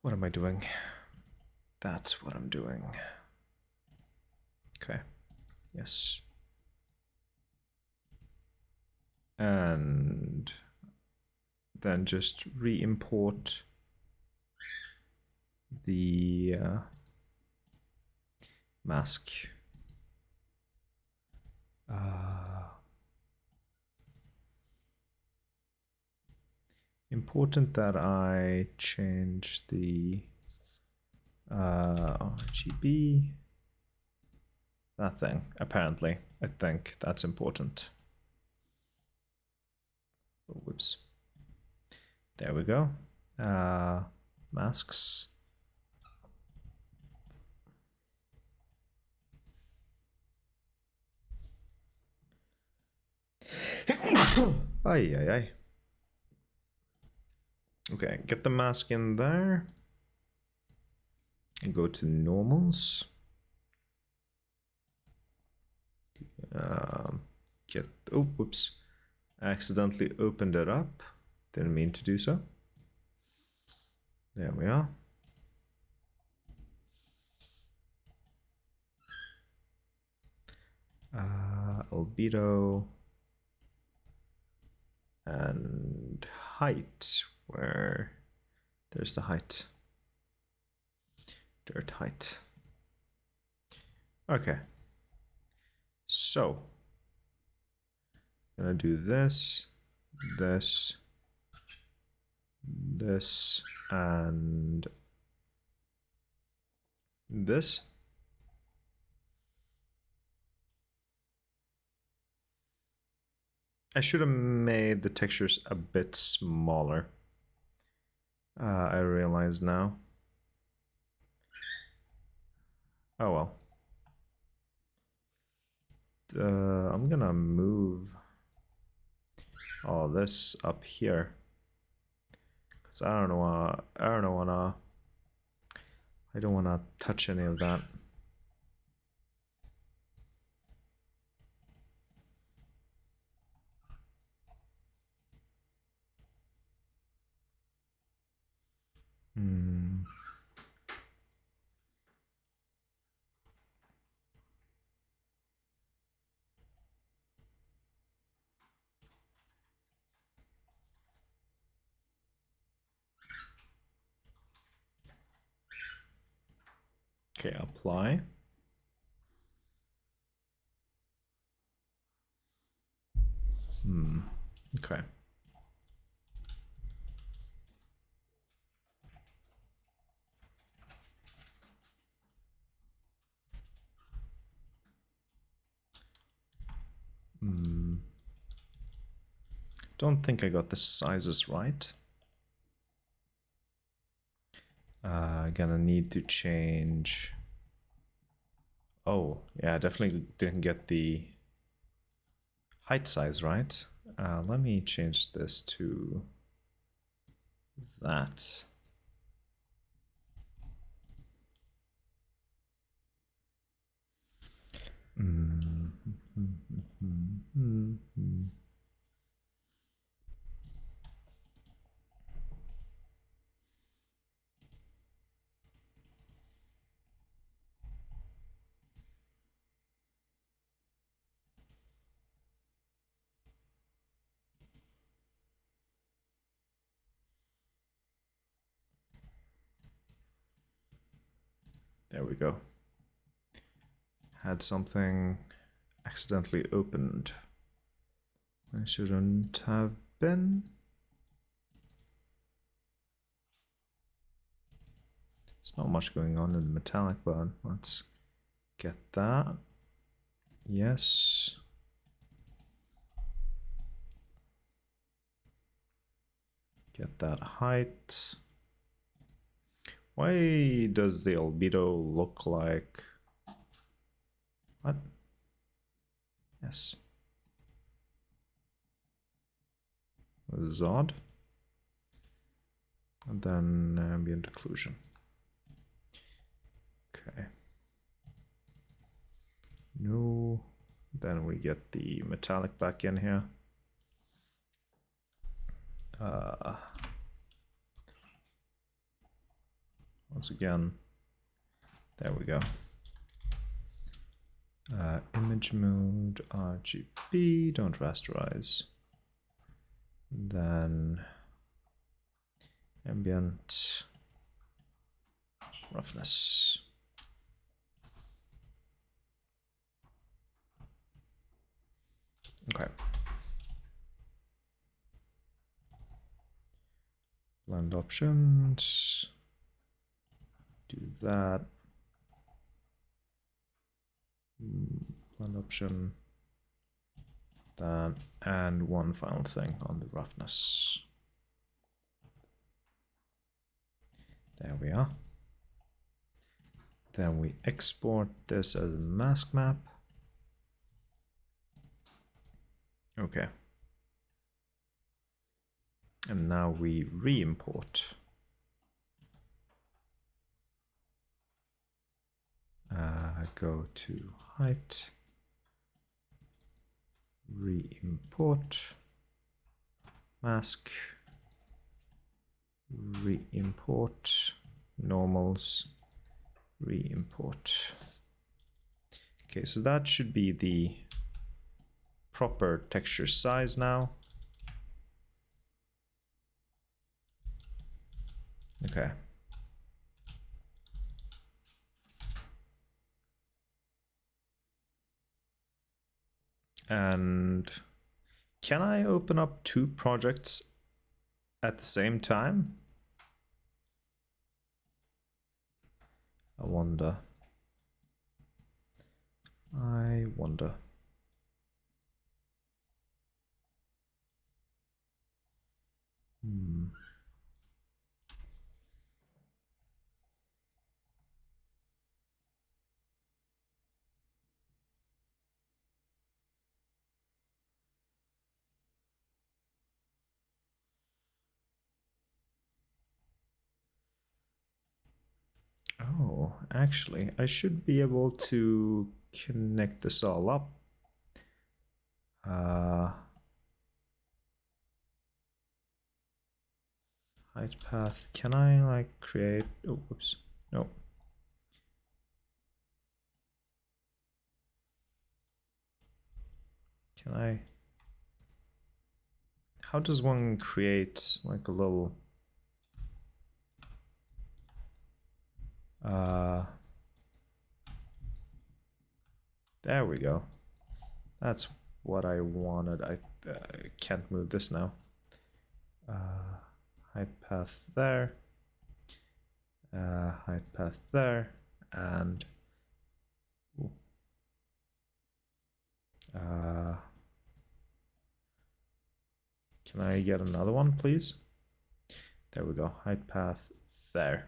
What am I doing? That's what I'm doing. Okay. Yes. And then just re-import the mask. Important that I change the RGB. That thing, apparently. I think that's important. Oh, whoops. There we go. Masks. Ay, ay, ay. Okay, get the mask in there. And go to normals. Oh, whoops. I accidentally opened it up. Didn't mean to do so. There we are. Albedo and height, where there's the height. dirt height. Okay. So, gonna do this, this, this, and this. I should have made the textures a bit smaller. I realize now. Oh well. I'm gonna move all this up here, because I don't wanna touch any of that. Okay, apply. Okay. Don't think I got the sizes right. Gonna need to change. Oh, yeah, definitely didn't get the height size right. Let me change this to that. There we go. Had something accidentally opened. I shouldn't have been. There's not much going on in the metallic, but let's get that. Yes. Get that height. Why does the albedo look like... What? Yes. This is odd. And then ambient occlusion. Okay. No. Then we get the metallic back in here. Once again, there we go. Image mode, RGB, don't rasterize. Then ambient roughness. Okay. Blend options. Do that. Blend option. That. And one final thing on the roughness. There we are. Then we export this as a mask map. Okay. And now we re-import. Go to height, re-import, mask, re-import, normals, re-import. Okay, so that should be the proper texture size now. Okay. And can I open up 2 projects at the same time? I wonder. Oh, actually, I should be able to connect this all up. Height path. Can I like create? Oh, whoops. No. Can I? How does one create like a little? There we go. That's what I wanted. I can't move this now. Height path there. Height path there, and can I get another one, please? There we go. Height path there.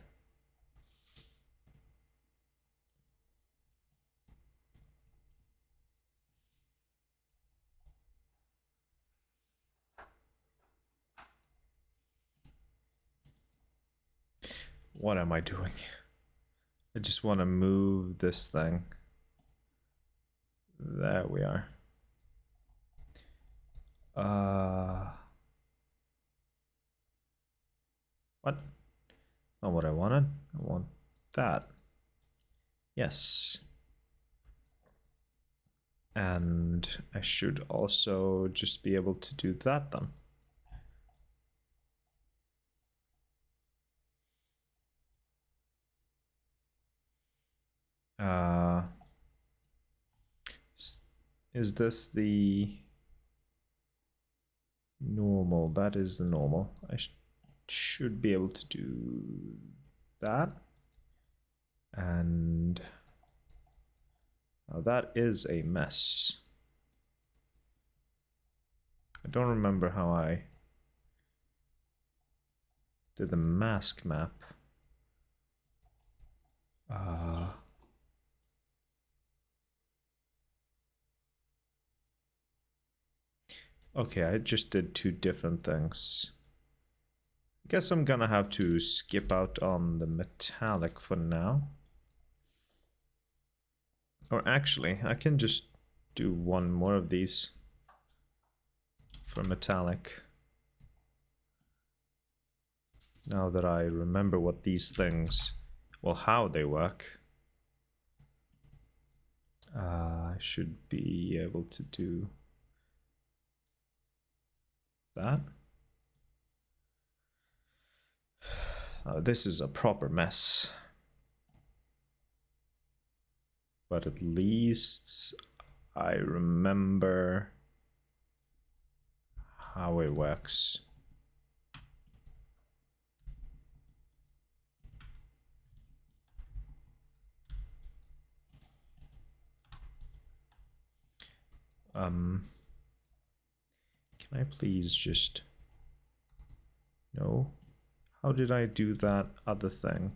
What am I doing? I just want to move this thing. There we are. What? That's not what I wanted. I want that. Yes. And I should also just be able to do that then. Is this the normal? That is the normal. I should be able to do that. And that is a mess. I don't remember how I did the mask map. Okay, I just did 2 different things. I guess I'm gonna have to skip out on the metallic for now. Or actually, I can just do 1 more of these for metallic. Now that I remember what these things, well, how they work, I should be able to do that. This is a proper mess. But at least I remember how it works. Can I please just... No. How did I do that other thing?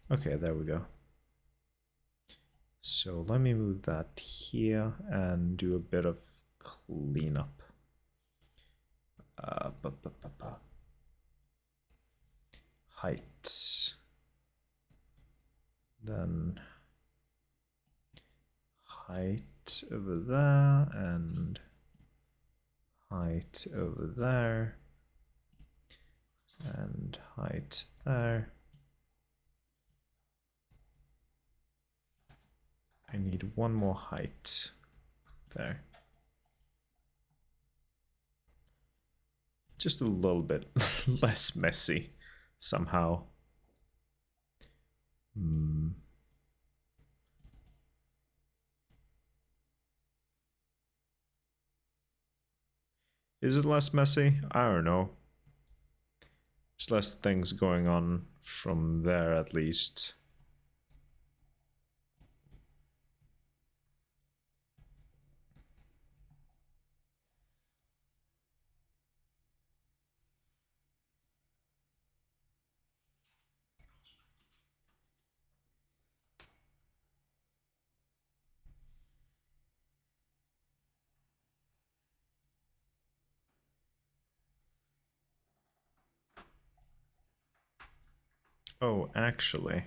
Okay, there we go. So let me move that here and do a bit of cleanup. Height. Then height over there and height over there and height there. I need 1 more height there. Just a little bit less messy somehow. Is it less messy? I don't know. There's less things going on from there, at least. Oh, actually,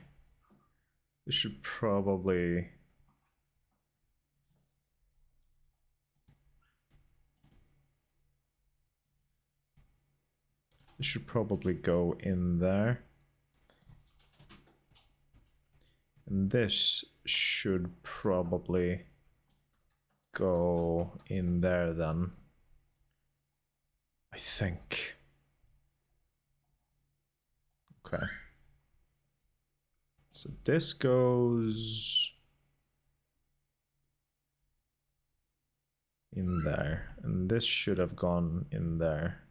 we should probably... It should probably go in there. And this should probably go in there then. I think. Okay. So this goes in there, and this should have gone in there.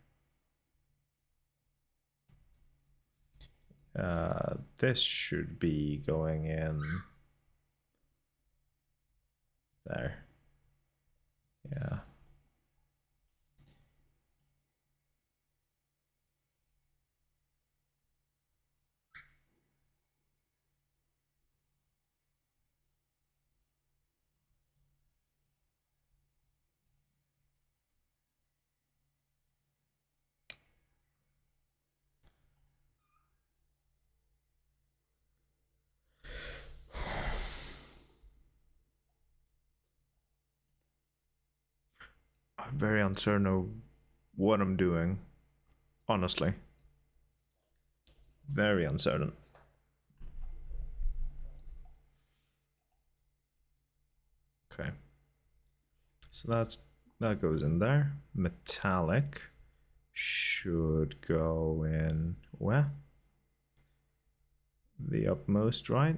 This should be going in there. Yeah. I'm very uncertain of what I'm doing, honestly. Very uncertain. Okay. So that goes in there. Metallic should go in where? The upmost right.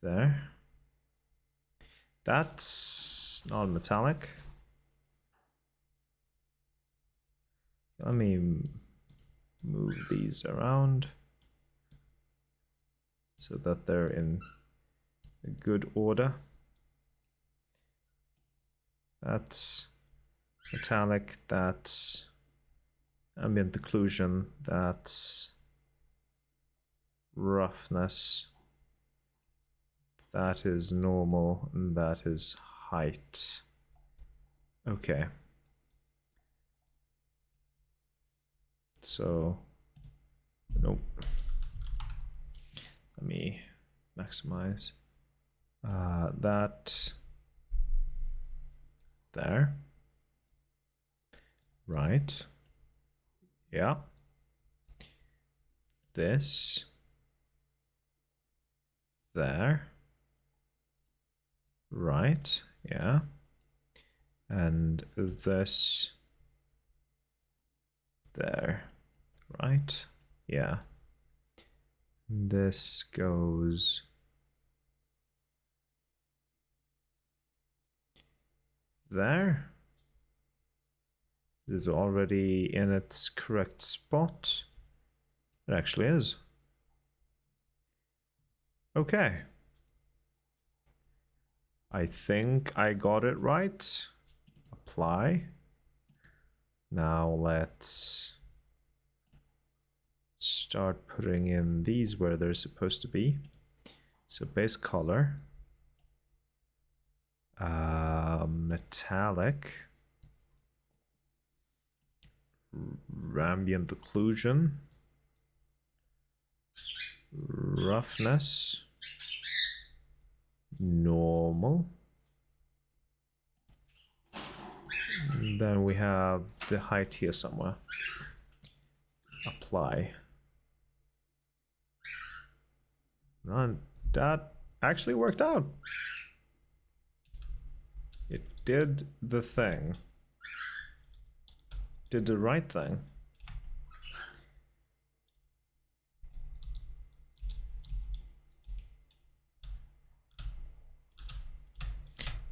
There. That's not metallic. Let me move these around so that they're in a good order. That's metallic, that's ambient occlusion, that's roughness, that is normal, and that is height. Okay. So, nope. Let me maximize that there. Right. Yeah. This there. Right. Yeah. And this there. Right. Yeah. This goes there. This is already in its correct spot. It actually is. Okay. I think I got it right. Apply. Now let's start putting in these where they're supposed to be. So base color, metallic, ambient occlusion, roughness, normal. And then we have the height here somewhere. Apply. And that actually worked out. It did the thing. Did the right thing.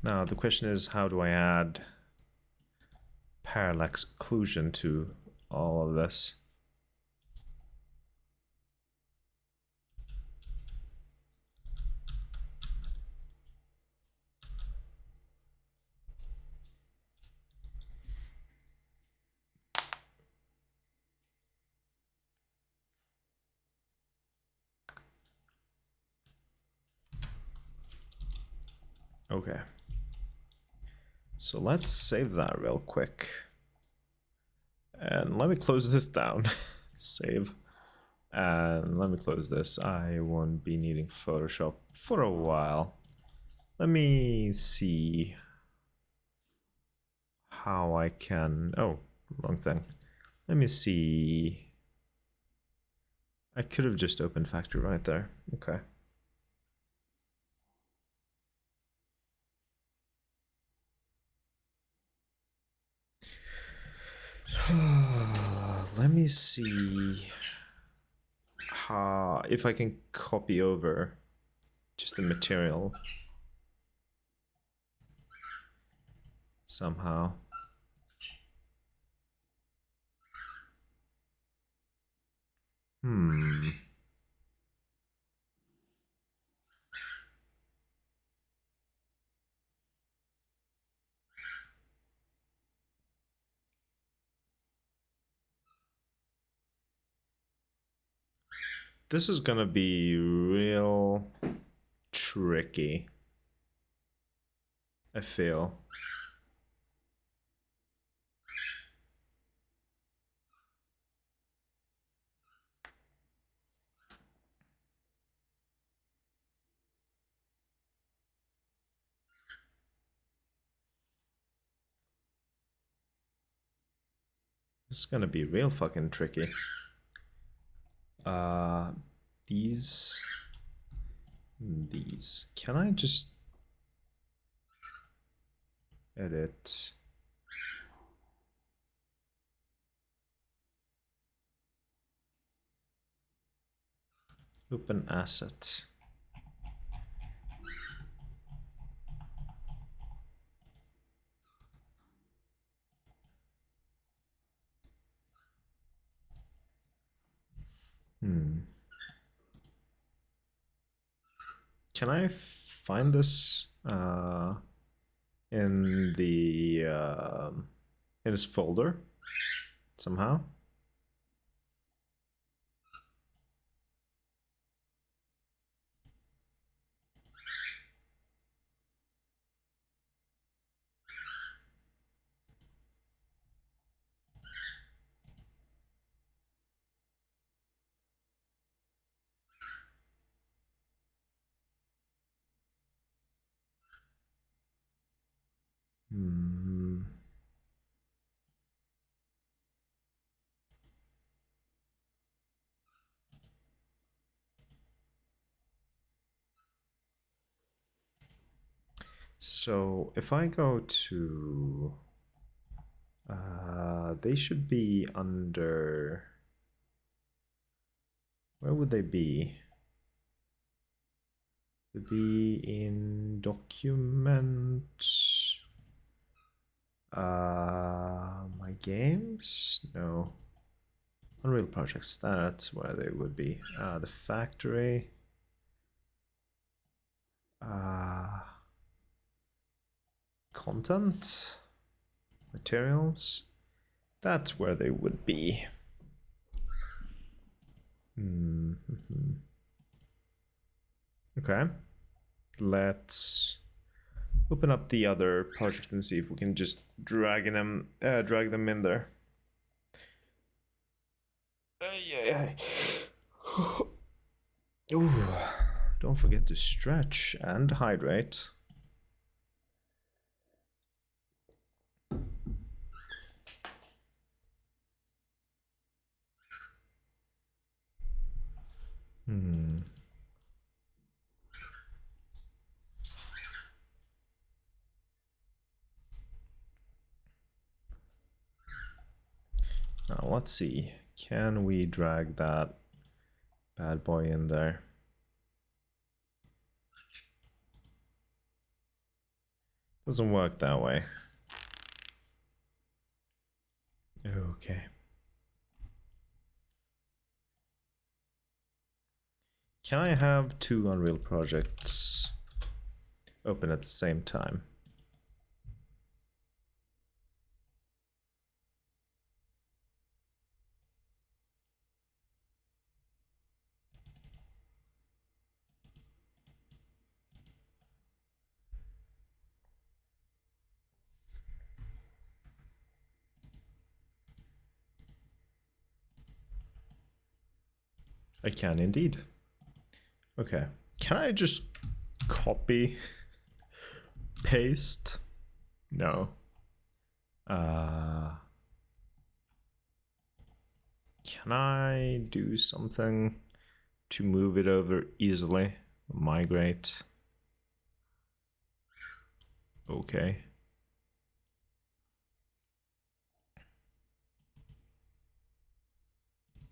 Now the question is, how do I add parallax occlusion to all of this? Okay. So let's save that real quick. And let me close this down. Save. And let me close this. I won't be needing Photoshop for a while. Let me see how I can... Oh, wrong thing. Let me see. I could have just opened Factory right there. Okay. Let me see how, if I can copy over just the material somehow. This is gonna be real tricky, I feel. This is gonna be real fucking tricky. These. Can I just edit? Open asset. Can I find this in the in this folder somehow? So if I go to, they should be under, where would they be? They'd be in documents. My games? No. Unreal projects, that's where they would be. The factory. Content. Materials. That's where they would be. Okay. Let's open up the other project and see if we can just drag them in there. Ooh, don't forget to stretch and hydrate. Now let's see, can we drag that bad boy in there? Doesn't work that way. Okay. Can I have two Unreal projects open at the same time? I can indeed. Okay. Can I just copy, paste? No. Can I do something to move it over easily? Migrate. Okay.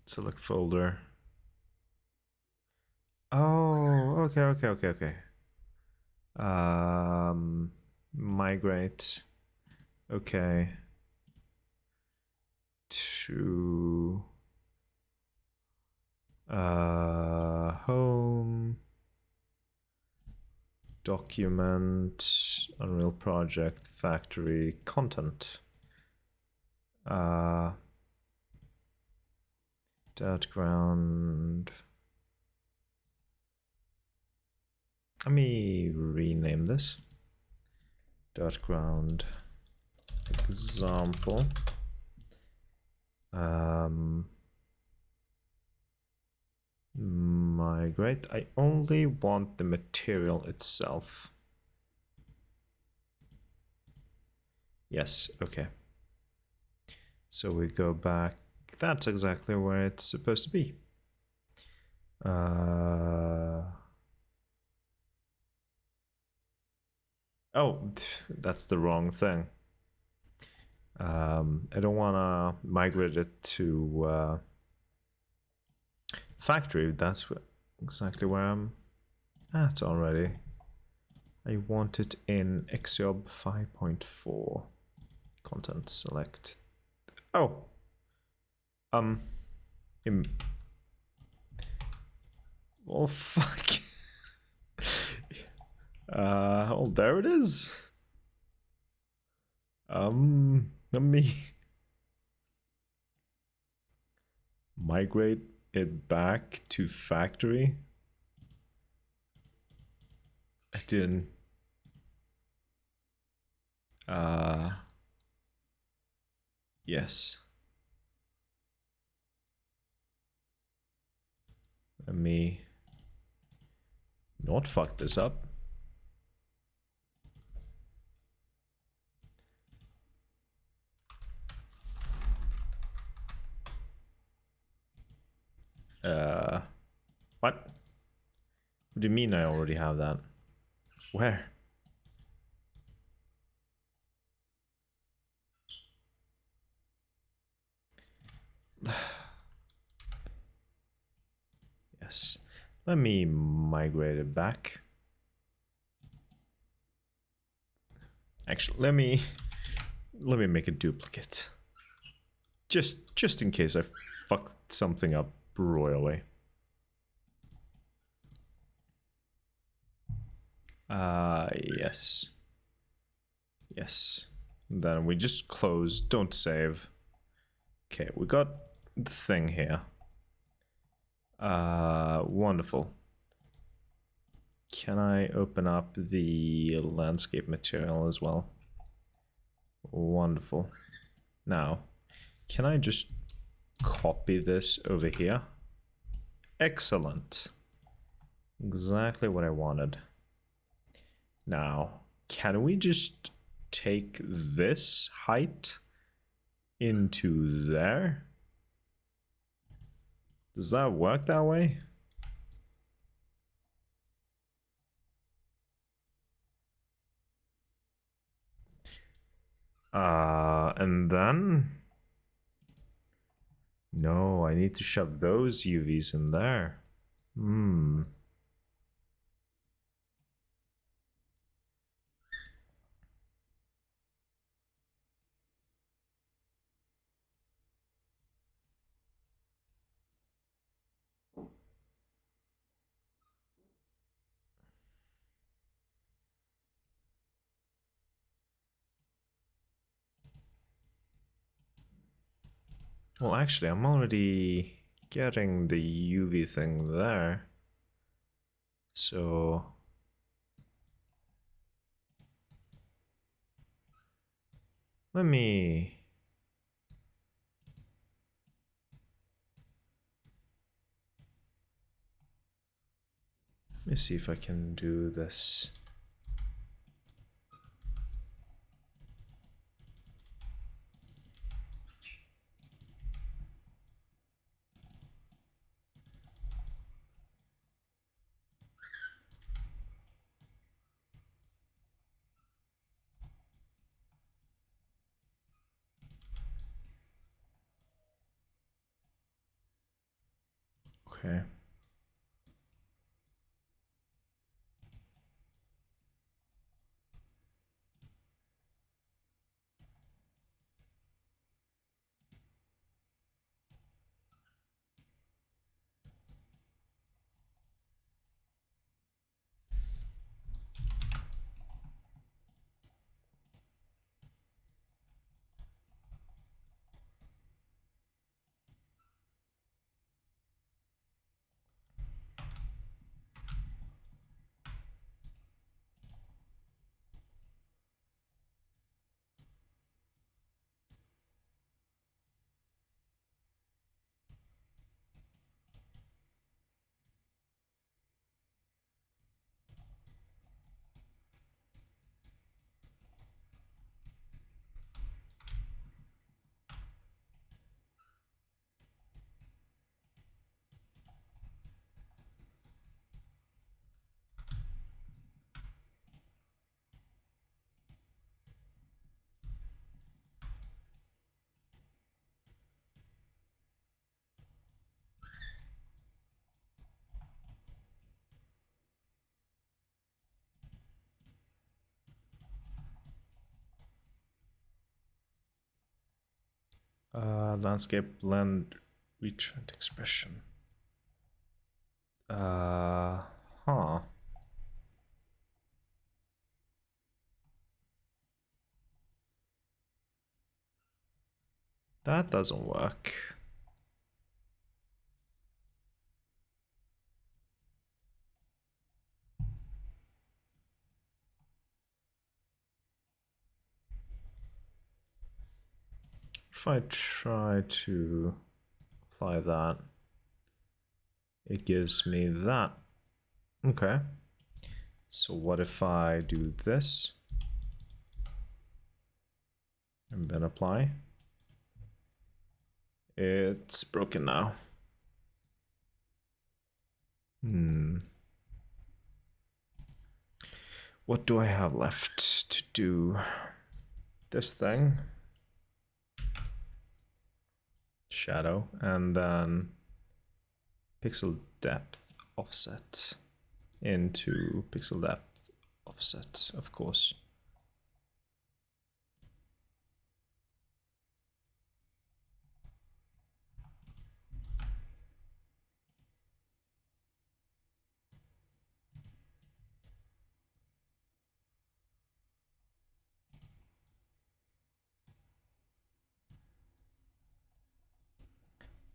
Select folder. Oh, okay. Migrate. Okay. To home. Document. Unreal project. Factory. Content. Ground. Let me rename this. Ground example. Migrate. I only want the material itself. Yes, okay. So we go back. That's exactly where it's supposed to be. Oh, that's the wrong thing. I don't want to migrate it to factory. That's exactly where I'm at already. I want it in Xjob 5.4. Content select. Oh. Oh, fuck. Oh, there it is. Let me migrate it back to factory. I didn't. Yes. Let me not fuck this up. What? What do you mean I already have that? Where? Yes. Let me migrate it back. Actually, let me make a duplicate. Just in case I fucked something up royally. Yes. Yes. Then we just close, don't save. Okay, we got the thing here. Wonderful. Can I open up the landscape material as well? Wonderful. Now, can I just copy this over here? Excellent. Exactly what I wanted. Now, can we just take this height into there? Does that work that way? And then? No, I need to shove those UVs in there. Well, actually, I'm already getting the UV thing there. So let me see if I can do this. Okay. Landscape blend retrend expression. Huh. That doesn't work. If I try to apply that, it gives me that. Okay. So what if I do this and then apply? It's broken now. What do I have left to do? This thing. Shadow, and then pixel depth offset into pixel depth offset, of course.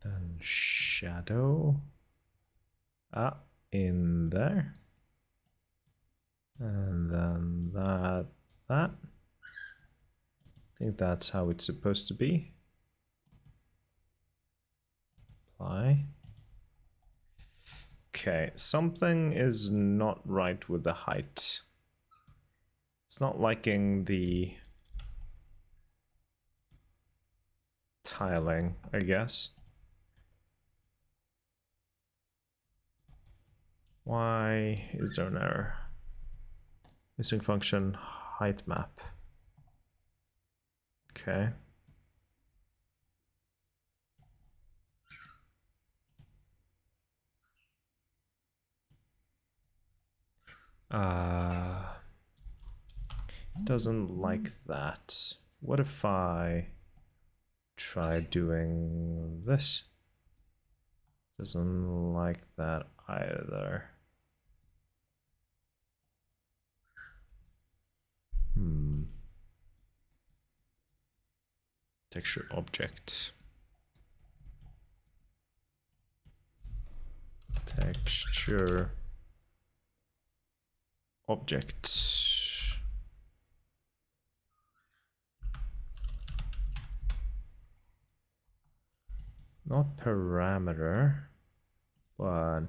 Then shadow in there, and then that. I think that's how it's supposed to be. Apply. Okay, something is not right with the height. It's not liking the tiling, I guess. Why is there an error? Missing function height map. Okay. Doesn't like that. What if I try doing this? Doesn't like that either. Texture object. texture object. Not parameter, but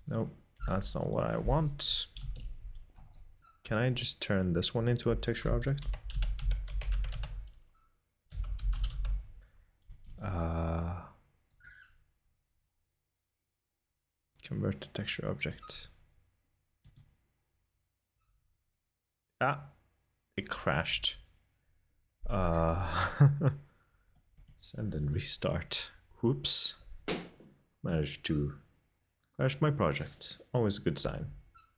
nope, that's not what I want. Can I just turn this one into a texture object? Convert to texture object. Ah, it crashed. Send and restart. Whoops. Managed to crash my project. Always a good sign.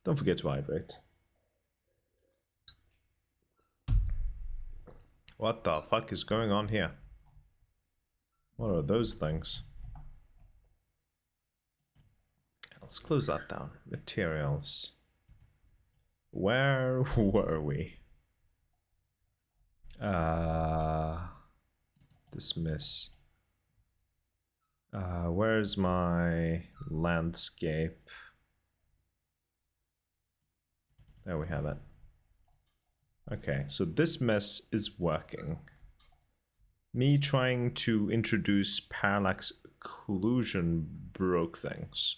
Don't forget to hydrate. What the fuck is going on here? What are those things? Let's close that down. Materials. Where were we? Dismiss. Where's my landscape? There we have it. Okay, so this mess is working. Me trying to introduce parallax occlusion broke things.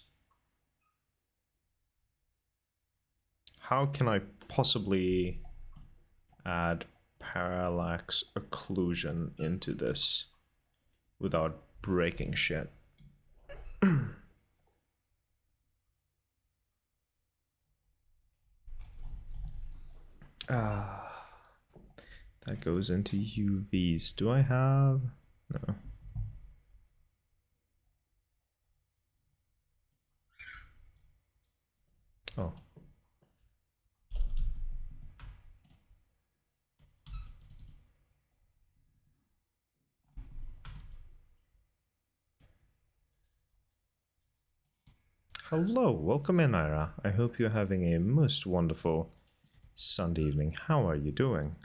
How can I possibly add parallax occlusion into this without breaking shit? That goes into UVs. Do I have? No. Oh. Hello, welcome in, Ira. I hope you're having a most wonderful Sunday evening. How are you doing?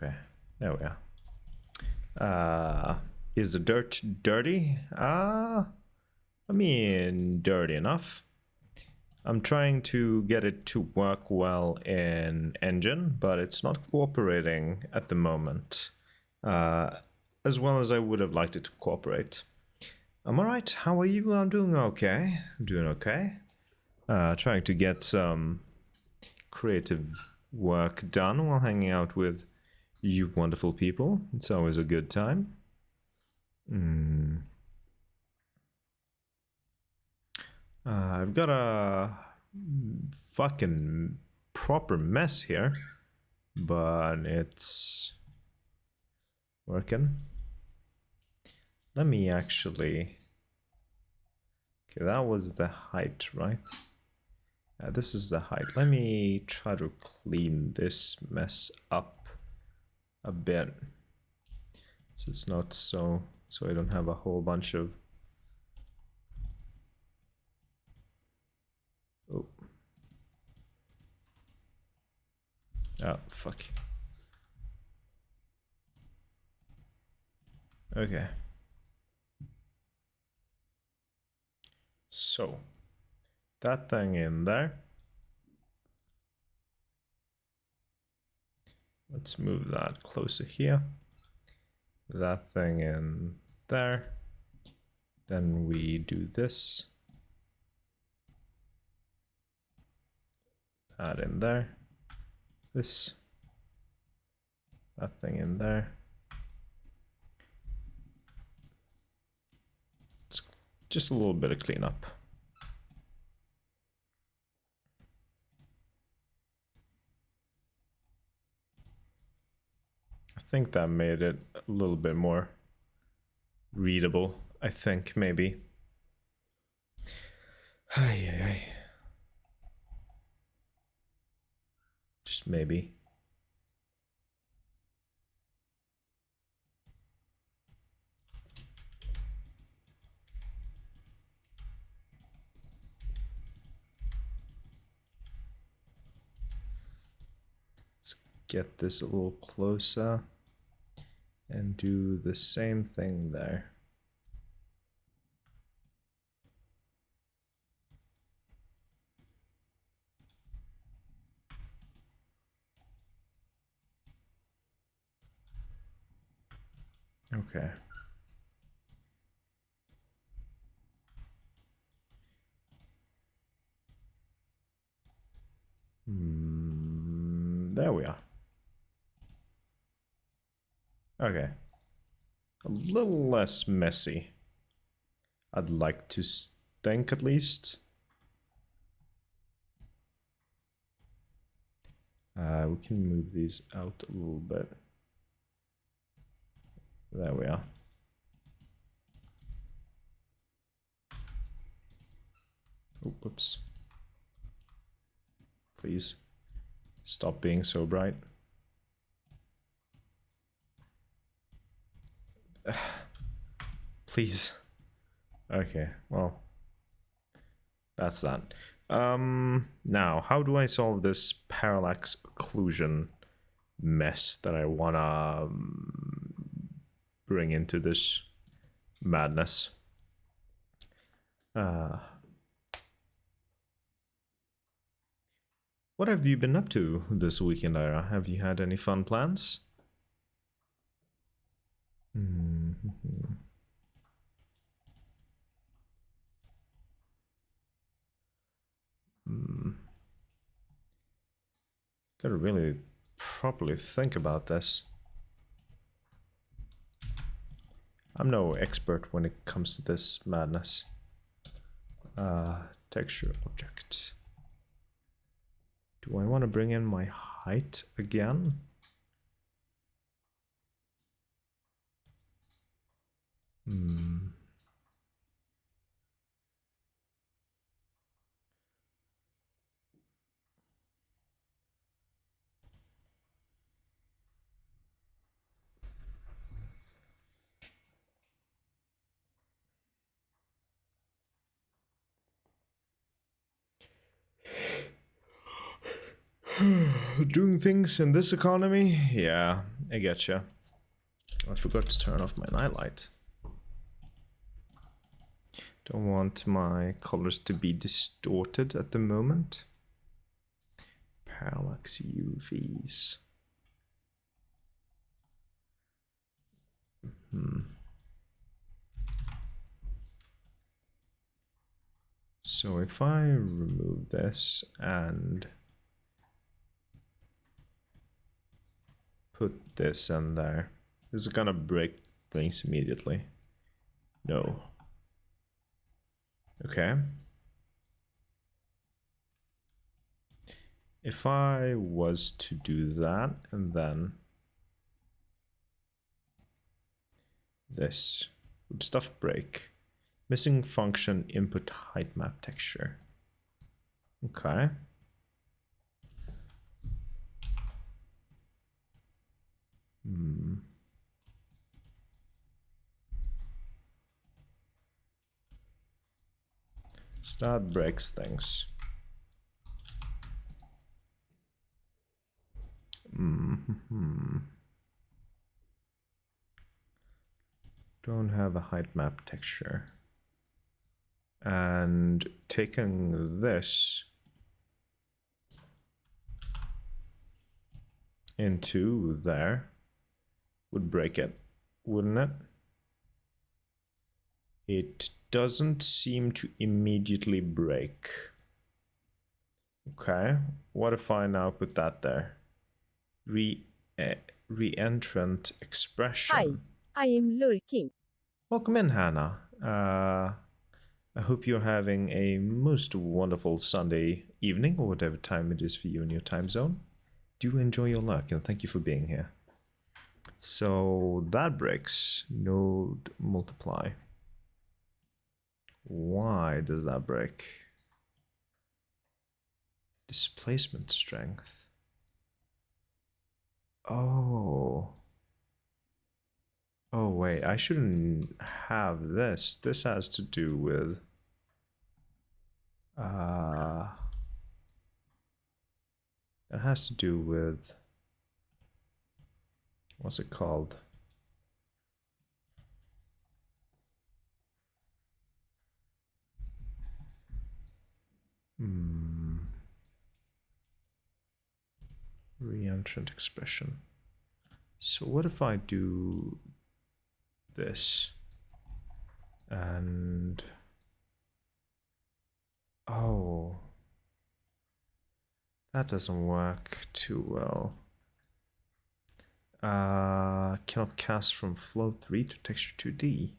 Okay, there we are. Is the dirt dirty? I mean, dirty enough. I'm trying to get it to work well in Engine, but it's not cooperating at the moment. As well as I would have liked it to cooperate. I'm alright, how are you? I'm doing okay. I'm doing okay. Trying to get some creative work done while hanging out with you wonderful people. It's always a good time. I've got a fucking proper mess here, but it's working. Let me actually... Okay, that was the height, right? This is the height. Let me try to clean this mess up a bit, so it's not so I don't have a whole bunch of... Oh, fuck. Okay, so that thing in there. Let's move that closer here. That thing in there. Then we do this. Add in there. This. That thing in there. It's just a little bit of cleanup. I think that made it a little bit more readable. I think, maybe. Ay, ay, ay. Just maybe. Let's get this a little closer and do the same thing there. Okay. There we are. Okay. A little less messy. I'd like to think, at least. We can move these out a little bit. There we are. Oh, whoops. Please stop being so bright. Please. Okay, well, that's that. Now, how do I solve this parallax occlusion mess that I wanna bring into this madness? What have you been up to this weekend, Ira? Have you had any fun plans? Gotta really properly think about this. I'm no expert when it comes to this madness. Texture object. Do I want to bring in my height again? Doing things in this economy? Yeah, I getcha. I forgot to turn off my nightlight. Don't want my colors to be distorted at the moment. Parallax UVs. So if I remove this and put this in there, this is gonna break things immediately. No. Okay. If I was to do that and then this, would stuff break? Missing function input height map texture. Okay. So that breaks things. Don't have a height map texture. And taking this into there would break it, wouldn't it? It doesn't seem to immediately break. Okay, what if I now put that there? Re-entrant expression. Hi, I am lurking. Welcome in, Hannah. I hope you're having a most wonderful Sunday evening, or whatever time it is for you in your time zone. Do enjoy your luck, and thank you for being here. So that breaks. Node multiply. Why does that break? Displacement strength. Oh. Oh, wait, I shouldn't have this. This has to do with... That has to do with... What's it called? Reentrant expression. So what if I do this and oh, that doesn't work too well. Cannot cast from flow 3 to texture 2D.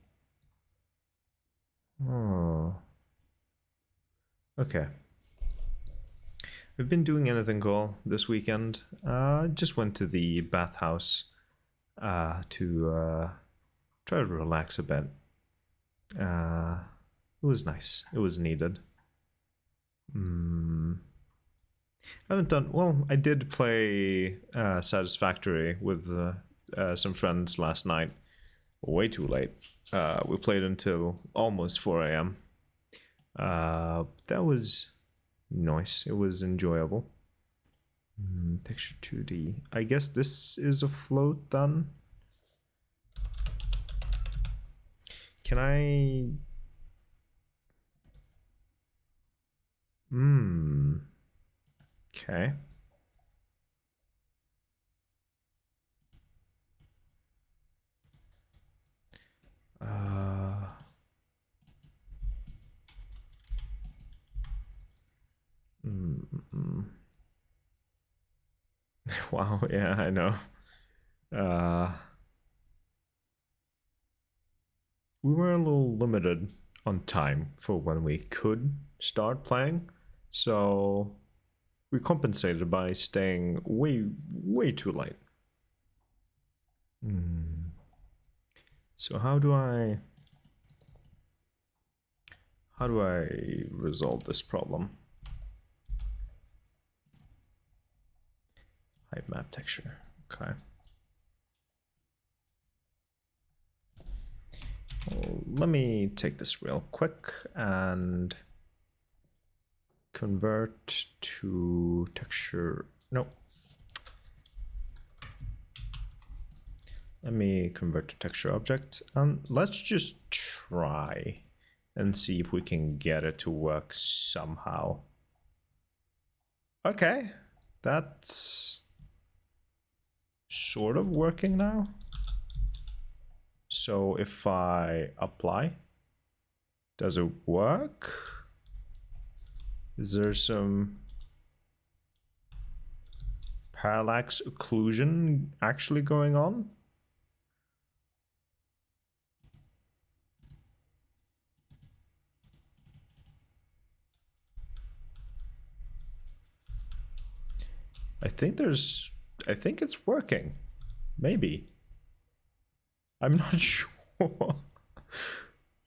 Oh, okay. We've been doing anything cool this weekend. Just went to the bathhouse to try to relax a bit. It was nice. It was needed. I haven't done well. I did play Satisfactory with some friends last night. Way too late. We played until almost 4 a.m. That was nice. It was enjoyable. Texture 2D. I guess this is a float then. Can I... Okay. Wow, yeah, I know. We were a little limited on time for when we could start playing, so we compensated by staying way too late. So how do I resolve this problem? Height map texture. Okay. Well, let me take this real quick and convert to texture. No. Let me convert to texture object, and let's just try and see if we can get it to work somehow. Okay, that's sort of working now. So if I apply, does it work? Is there some parallax occlusion actually going on? I think it's working. Maybe. I'm not sure.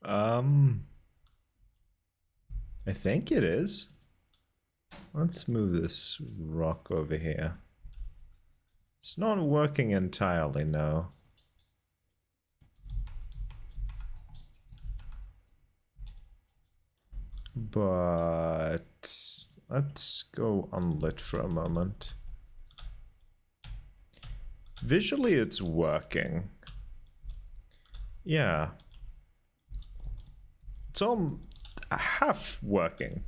I think it is. Let's move this rock over here. It's not working entirely, no. But let's go unlit for a moment. Visually, it's working. Yeah. It's all half working.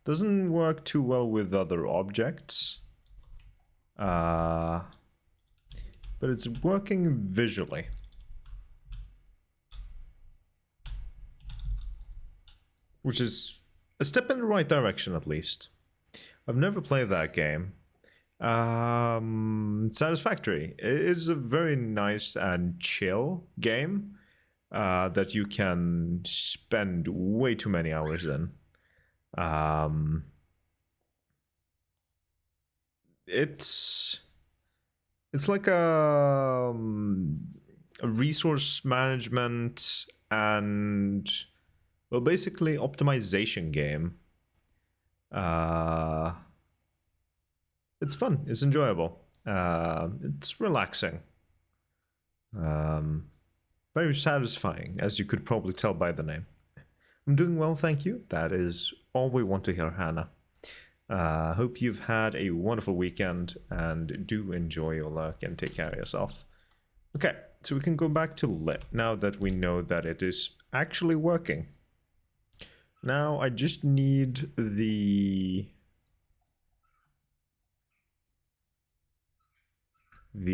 Doesn't work too well with other objects. But it's working visually. Which is a step in the right direction, at least. I've never played that game. Satisfactory. It is a very nice and chill game that you can spend way too many hours in. It's like a resource management and, well, basically optimization game. It's fun. It's enjoyable. It's relaxing. Very satisfying, as you could probably tell by the name. I'm doing well, thank you. That is all we want to hear, Hannah. Hope you've had a wonderful weekend and do enjoy your luck and take care of yourself. Okay, so we can go back to lit now that we know that it is actually working. Now I just need the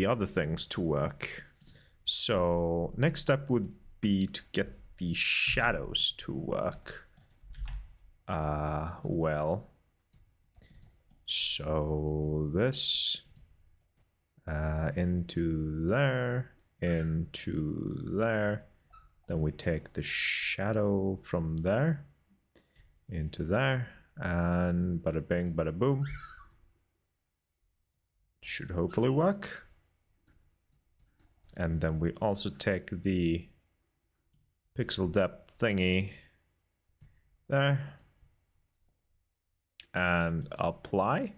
other things to work. So next step would be to get the shadows to work. Well, so this into there, into there. Then we take the shadow from there into there, and bada bing, bada boom. Should hopefully work. And then we also take the pixel depth thingy there and apply.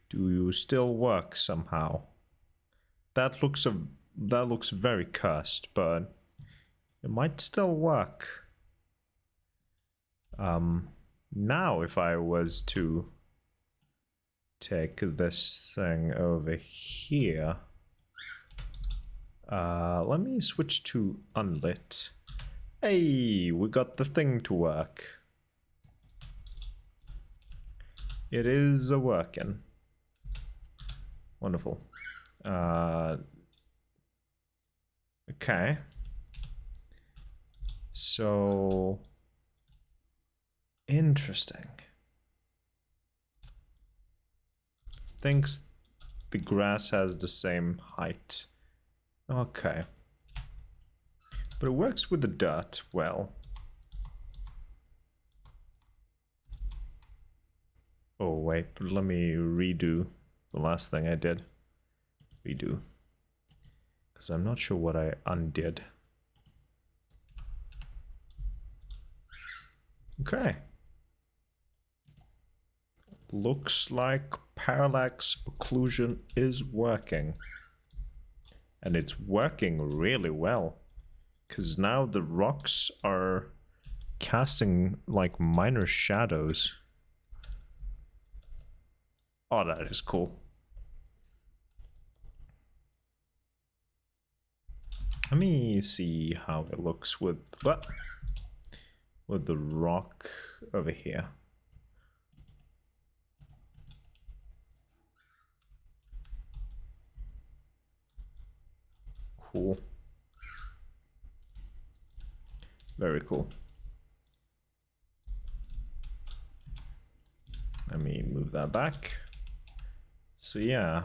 Do you still work somehow? That looks very cursed, but it might still work. Now if I was to take this thing over here, let me switch to unlit. Hey, we got the thing to work. It is a working. Wonderful. Okay. So interesting. Thinks the grass has the same height. Okay. But it works with the dirt well. Oh wait, let me redo the last thing I did. Redo. Because I'm not sure what I undid. Okay. Looks like parallax occlusion is working. And it's working really well. Because now the rocks are casting like minor shadows. Oh, that is cool. Let me see how it looks with the rock over here. Cool. Very cool. Let me move that back. So yeah.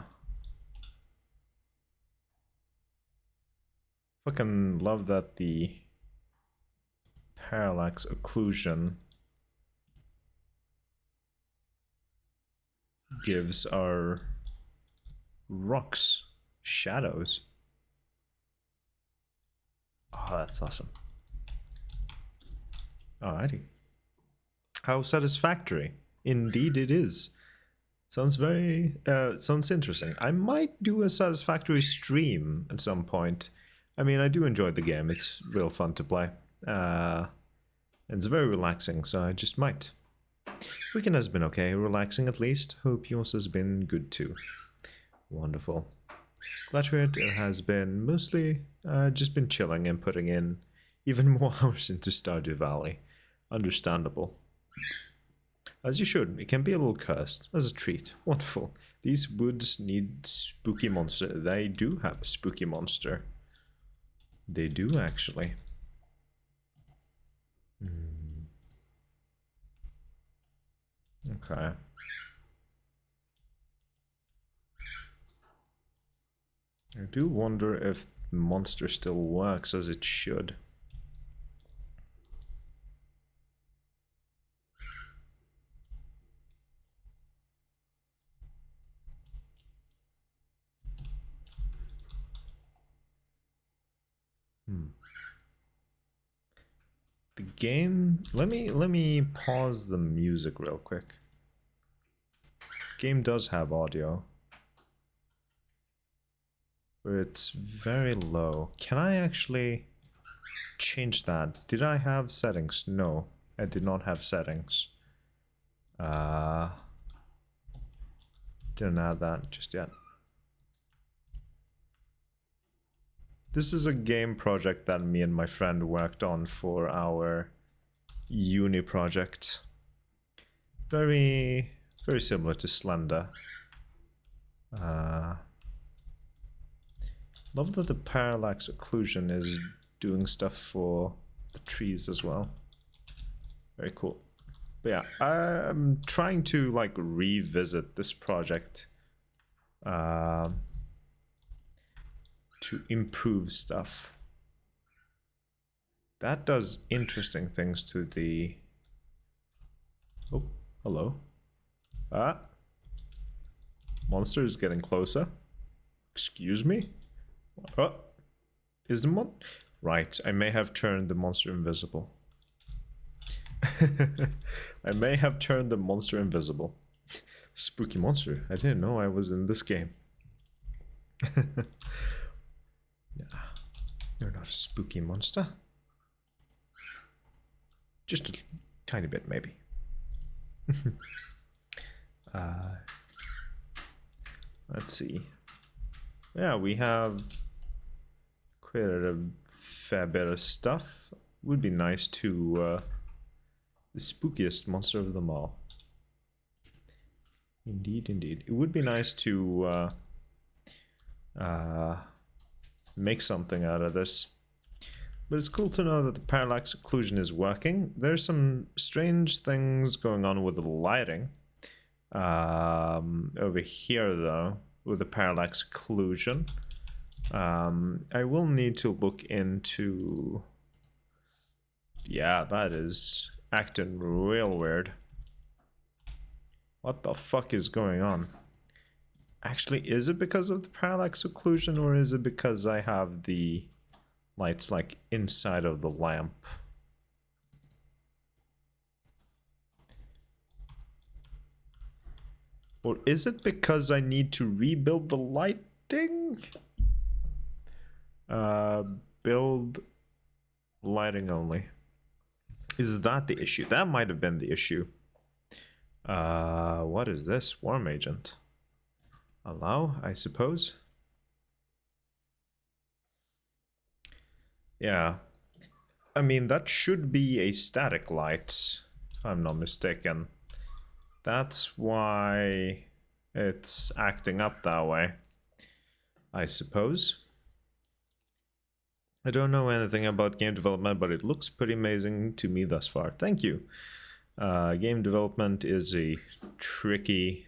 Fucking love that the parallax occlusion gives our rocks shadows. Oh, that's awesome. Alrighty. How satisfactory. Indeed it is. Sounds very, sounds interesting. I might do a satisfactory stream at some point. I mean, I do enjoy the game. It's real fun to play. It's very relaxing, so I just might. Weekend has been okay, relaxing at least. Hope yours has been good too. Wonderful. Glad it has been mostly just been chilling and putting in even more hours into Stardew Valley. Understandable. As you should. It can be a little cursed. As a treat. Wonderful. These woods need spooky monster. They do have a spooky monster. They do, actually. Okay. I do wonder if monster still works as it should. the game. Let me pause the music real quick. Game does have audio, but it's very low. Can I actually change that? Did I have settings? No, I did not have settings. Didn't add that just yet. This is a game project that me and my friend worked on for our uni project. Very similar to Slender. Love that the parallax occlusion is doing stuff for the trees as well. Very cool. But yeah, I'm trying to like revisit this project to improve stuff. That does interesting things to the... Oh, hello. Monster is getting closer. Excuse me? Oh, is the mon... Right, I may have turned the monster invisible. I may have turned the monster invisible. Spooky monster. I didn't know I was in this game. Nah, you're not a spooky monster. Just a tiny bit, maybe. Let's see. Yeah, we have created a fair bit of stuff. Would be nice to the spookiest monster of them all. Indeed, indeed. It would be nice to make something out of this. But it's cool to know that the parallax occlusion is working. There's some strange things going on with the lighting. Over here, though, with the parallax occlusion. I will need to look into... Yeah, that is acting real weird. What the fuck is going on? Actually, is it because of the parallax occlusion, or is it because I have the lights like inside of the lamp? Or is it because I need to rebuild the lighting? Build lighting only. Is that the issue? That might have been the issue. What is this? Worm agent. Allow, I suppose. Yeah. I mean, that should be a static light, if I'm not mistaken. That's why it's acting up that way, I suppose. I don't know anything about game development, but it looks pretty amazing to me thus far. Thank you. Game development is a tricky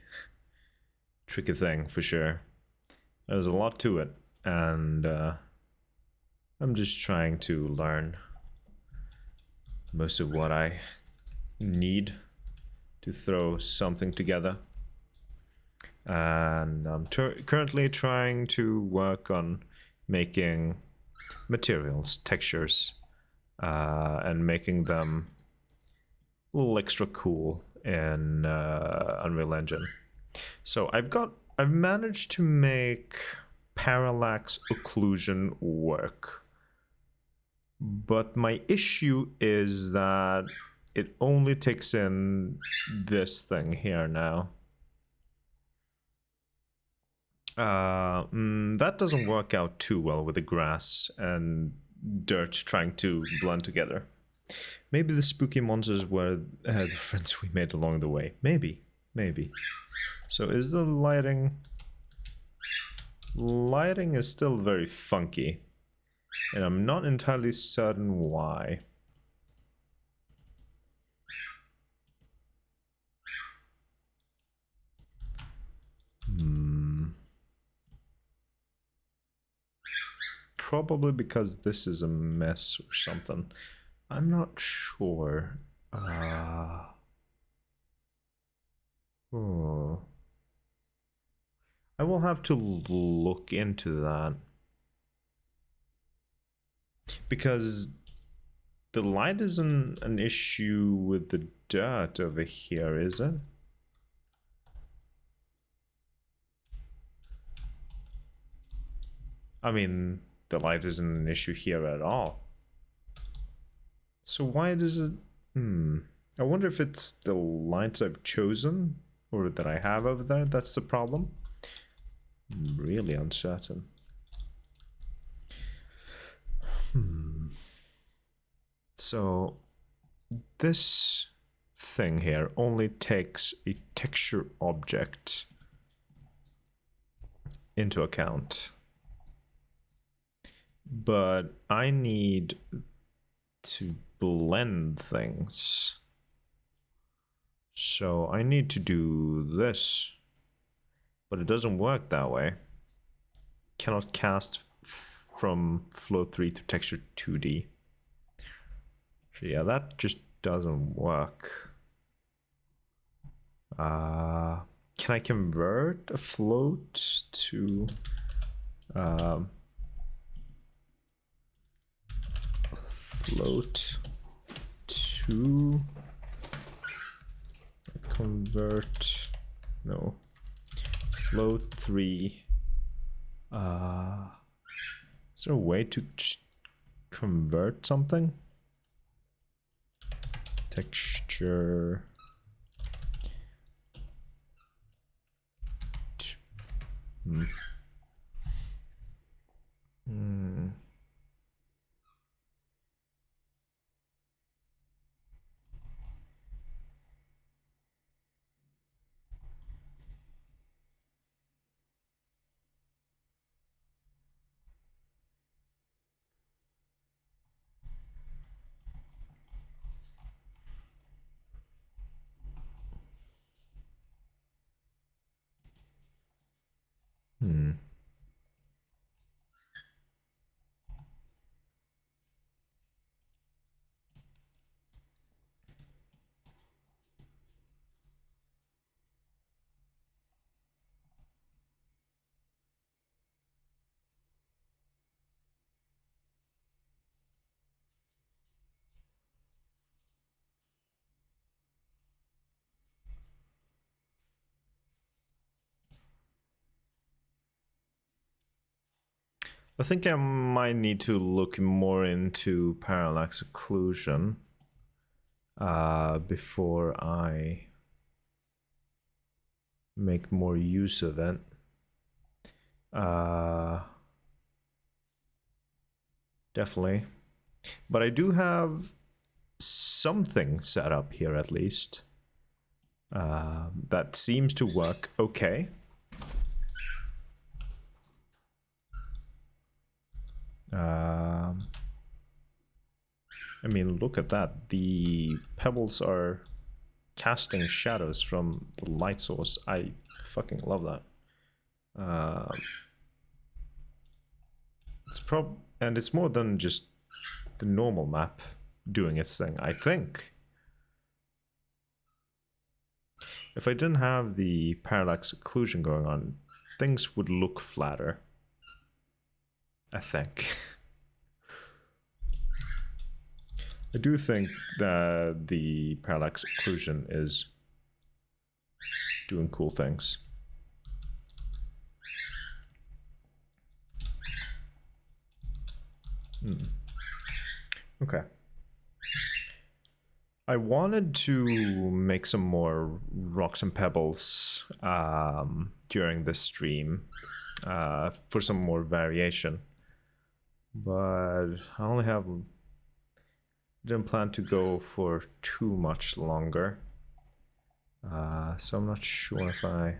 thing for sure. There's a lot to it, and I'm just trying to learn most of what I need to throw something together. And I'm currently trying to work on making materials, textures, and making them a little extra cool in Unreal Engine. So I've managed to make parallax occlusion work, but my issue is that it only takes in this thing here now. That doesn't work out too well with the grass and dirt trying to blend together. Maybe the spooky monsters were the friends we made along the way. Maybe. So is the lighting... Lighting is still very funky, and I'm not entirely certain why. Probably because this is a mess or something. I'm not sure. Oh. I will have to look into that. Because the light isn't an issue with the dirt over here, is it? I mean, the light isn't an issue here at all. So why does it... I wonder if it's the lights I've chosen or that I have over there that's the problem. I'm really uncertain. So this thing here only takes a texture object into account. But I need to blend things. So I need to do this. But it doesn't work that way. Cannot cast from flow 3 to texture 2D. So yeah, that just doesn't work. Can I convert a float to float to convert, no, float 3. Is there a way to just convert something? Texture I think I might need to look more into parallax occlusion before I make more use of it. Definitely. But I do have something set up here at least that seems to work okay. I mean, look at that. The pebbles are casting shadows from the light source. I fucking love that. And it's more than just the normal map doing its thing, I think. If I didn't have the parallax occlusion going on, things would look flatter. I think. I do think that the parallax occlusion is doing cool things. Okay. I wanted to make some more rocks and pebbles during this stream for some more variation. But I only have... didn't plan to go for too much longer. So I'm not sure if I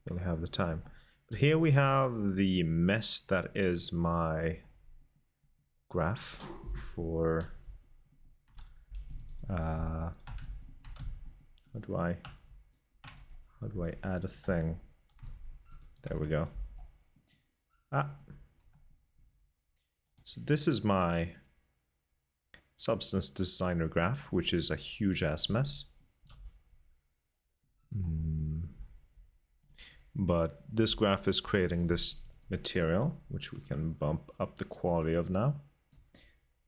really have the time. But here we have the mess that is my graph for... how do I add a thing? There we go. So this is my substance designer graph, which is a huge ass mess. But this graph is creating this material, which we can bump up the quality of now.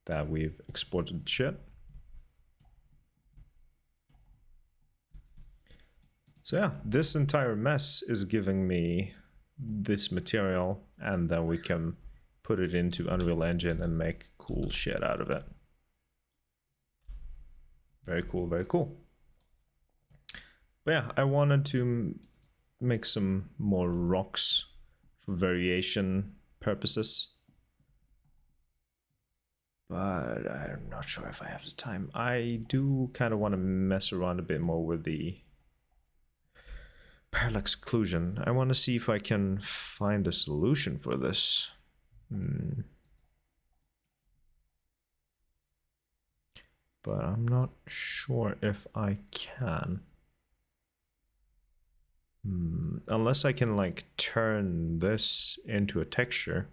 that we've exported shit. So yeah, this entire mess is giving me this material, and then we can put it into Unreal Engine and make cool shit out of it. Very cool, very cool. But yeah, I wanted to make some more rocks for variation purposes. But I'm not sure if I have the time. I do kind of want to mess around a bit more with the parallax occlusion. I want to see if I can find a solution for this. But I'm not sure if I can. Unless I can like turn this into a texture.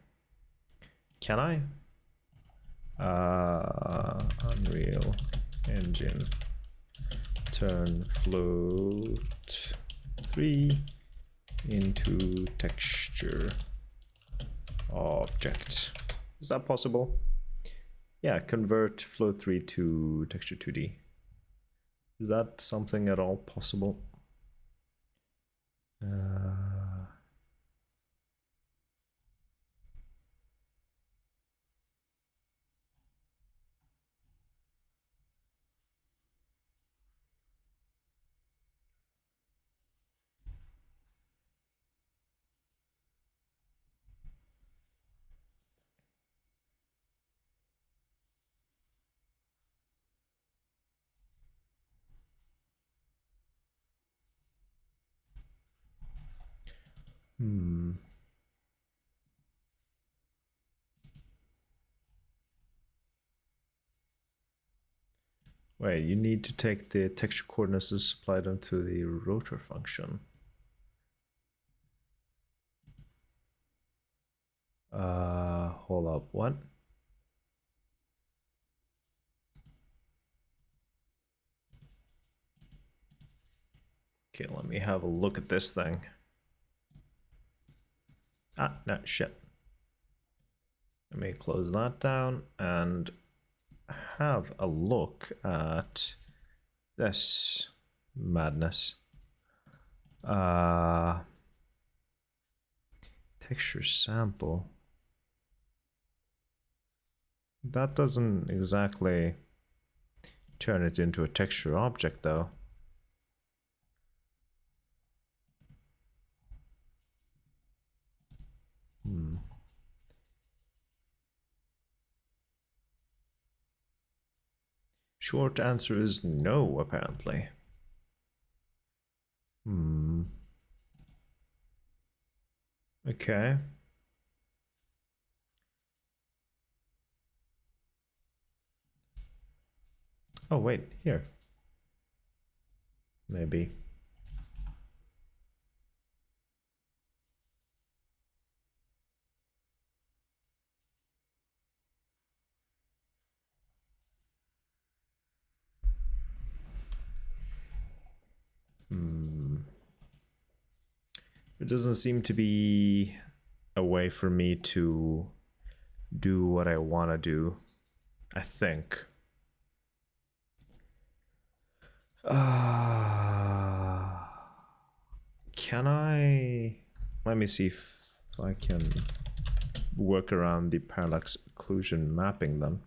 Can I? Unreal Engine, turn float 3 into texture object. Is that possible? Yeah, convert float 3 to texture 2D. Is that something at all possible? Wait, you need to take the texture coordinates and supply them to the rotor function. Hold up, what? Okay, let me have a look at this thing. No, shit. Let me close that down and have a look at this madness. Texture sample. That doesn't exactly turn it into a texture object though. Short answer is no, apparently. Okay. Oh, wait, here. Maybe. There doesn't seem to be a way for me to do what I want to do, I think. Can I... Let me see if I can work around the parallax occlusion mapping then.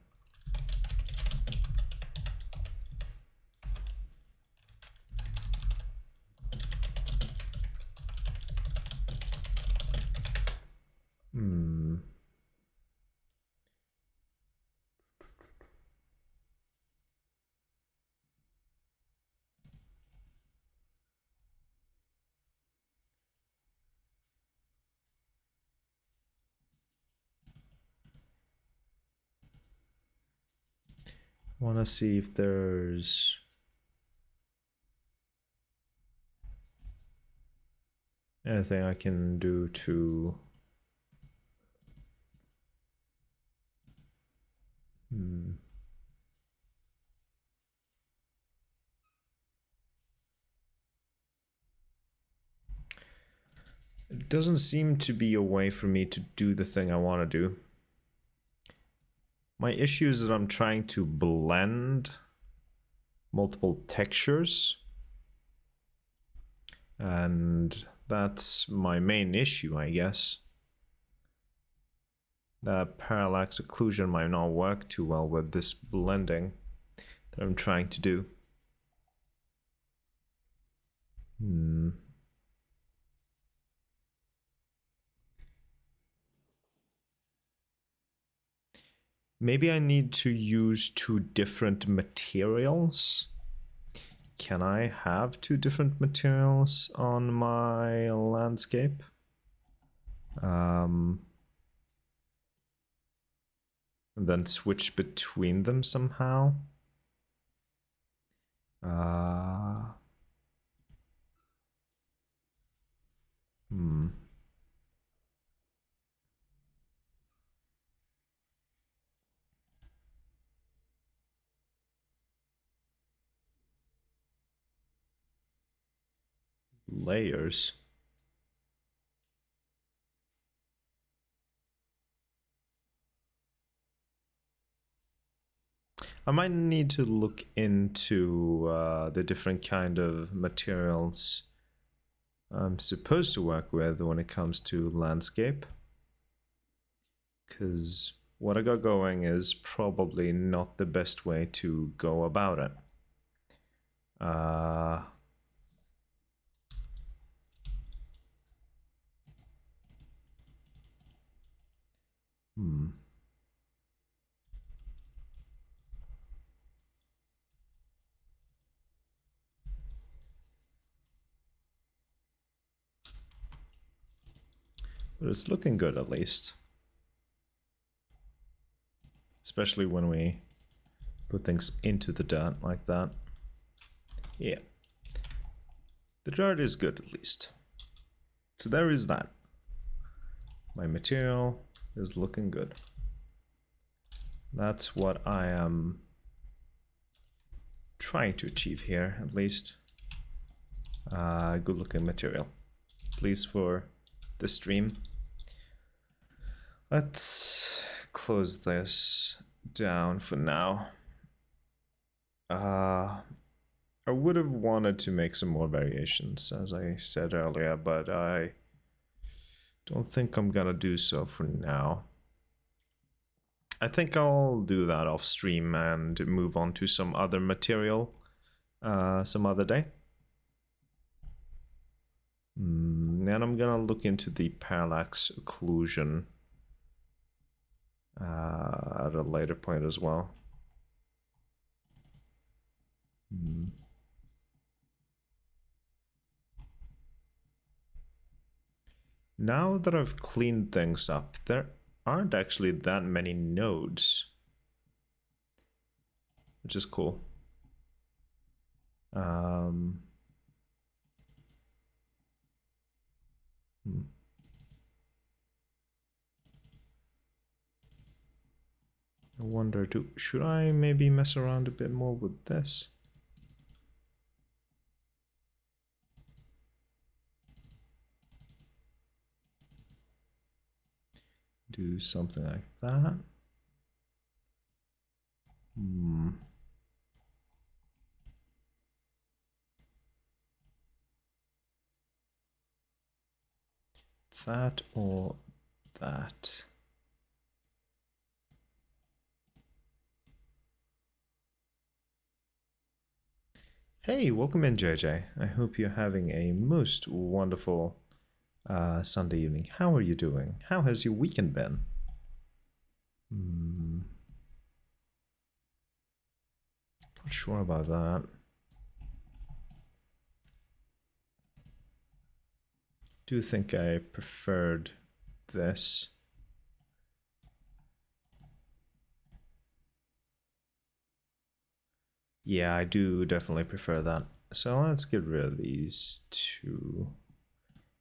I want to see if there's anything I can do to It doesn't seem to be a way for me to do the thing I want to do. My issue is that I'm trying to blend multiple textures. And that's my main issue, I guess. That parallax occlusion might not work too well with this blending that I'm trying to do. Maybe I need to use two different materials. Can I have two different materials on my landscape? And then switch between them somehow? Layers. I might need to look into the different kind of materials I'm supposed to work with when it comes to landscape. Because what I got going is probably not the best way to go about it. But it's looking good at least. Especially when we put things into the dirt like that. Yeah. The dirt is good at least. So there is that. My material is looking good. That's what I am trying to achieve here, at least. Good looking material. At least for the stream. Let's close this down for now. I would have wanted to make some more variations, as I said earlier, but I don't think I'm gonna do so for now. I think I'll do that off stream and move on to some other material some other day. And I'm gonna look into the parallax occlusion at a later point as well. Now that I've cleaned things up, there aren't actually that many nodes, which is cool. I wonder, should I maybe mess around a bit more with this? Do something like that. That or that. Hey, welcome in, JJ. I hope you're having a most wonderful Sunday evening. How are you doing? How has your weekend been? Not sure about that. Do think I preferred this. Yeah, I do definitely prefer that. So let's get rid of these two.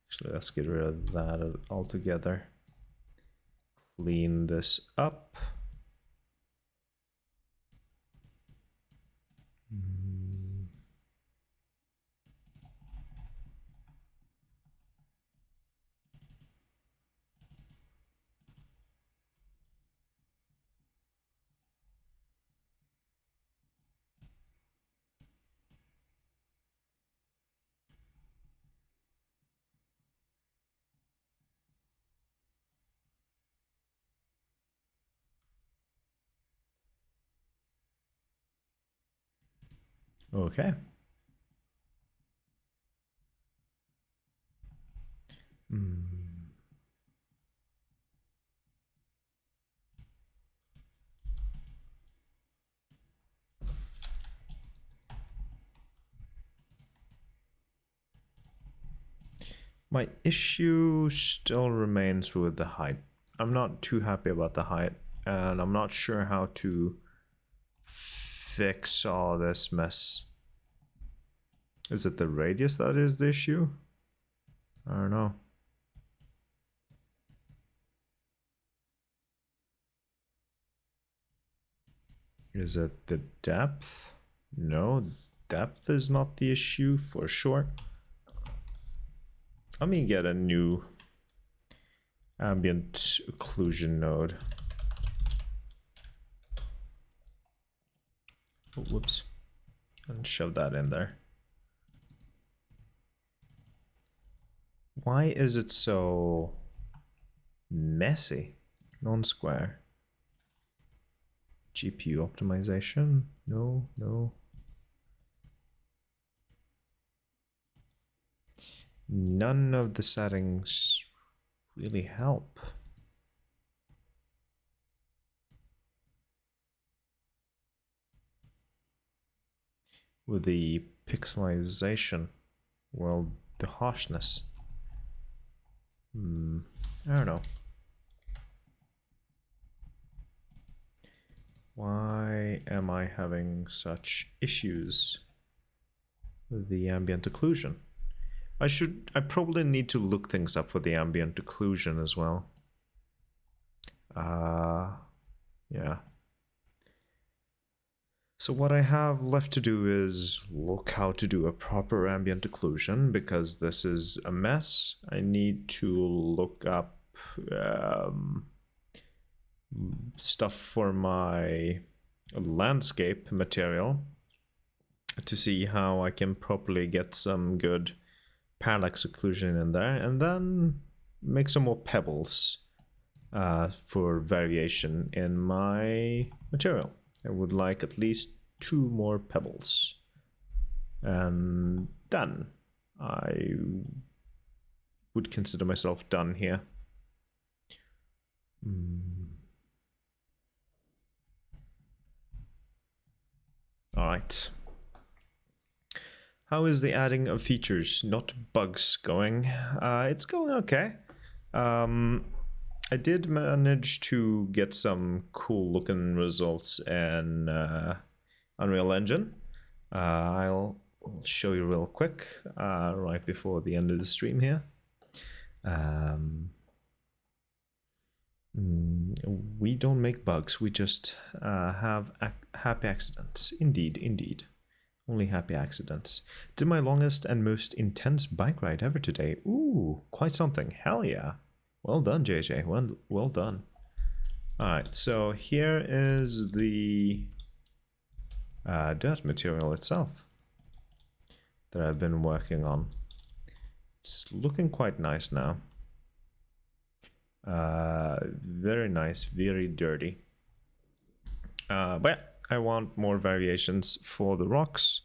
Actually, let's get rid of that altogether. Clean this up. Okay. My issue still remains with the height. I'm not too happy about the height, and I'm not sure how to fix all this mess. Is it the radius that is the issue? I don't know. Is it the depth? No, depth is not the issue for sure. Let me get a new ambient occlusion node. Oh, whoops. And shove that in there. Why is it so messy? Non-square. GPU optimization? No, no. None of the settings really help. With the pixelization, well, the harshness. I don't know. Why am I having such issues with the ambient occlusion? I probably need to look things up for the ambient occlusion as well. Yeah. So what I have left to do is look how to do a proper ambient occlusion, because this is a mess. I need to look up stuff for my landscape material to see how I can properly get some good parallax occlusion in there, and then make some more pebbles for variation in my material. I would like at least 2 more pebbles, and then I would consider myself done here. All right. How is the adding of features, not bugs, going? It's going okay. I did manage to get some cool looking results in Unreal Engine. I'll show you real quick right before the end of the stream here. We don't make bugs, we just have happy accidents. Indeed, indeed. Only happy accidents. Did my longest and most intense bike ride ever today. Ooh, quite something. Hell yeah. Well done, JJ. Well done. Alright, so here is the dirt material itself that I've been working on. It's looking quite nice now. Very nice, very dirty. But yeah, I want more variations for the rocks.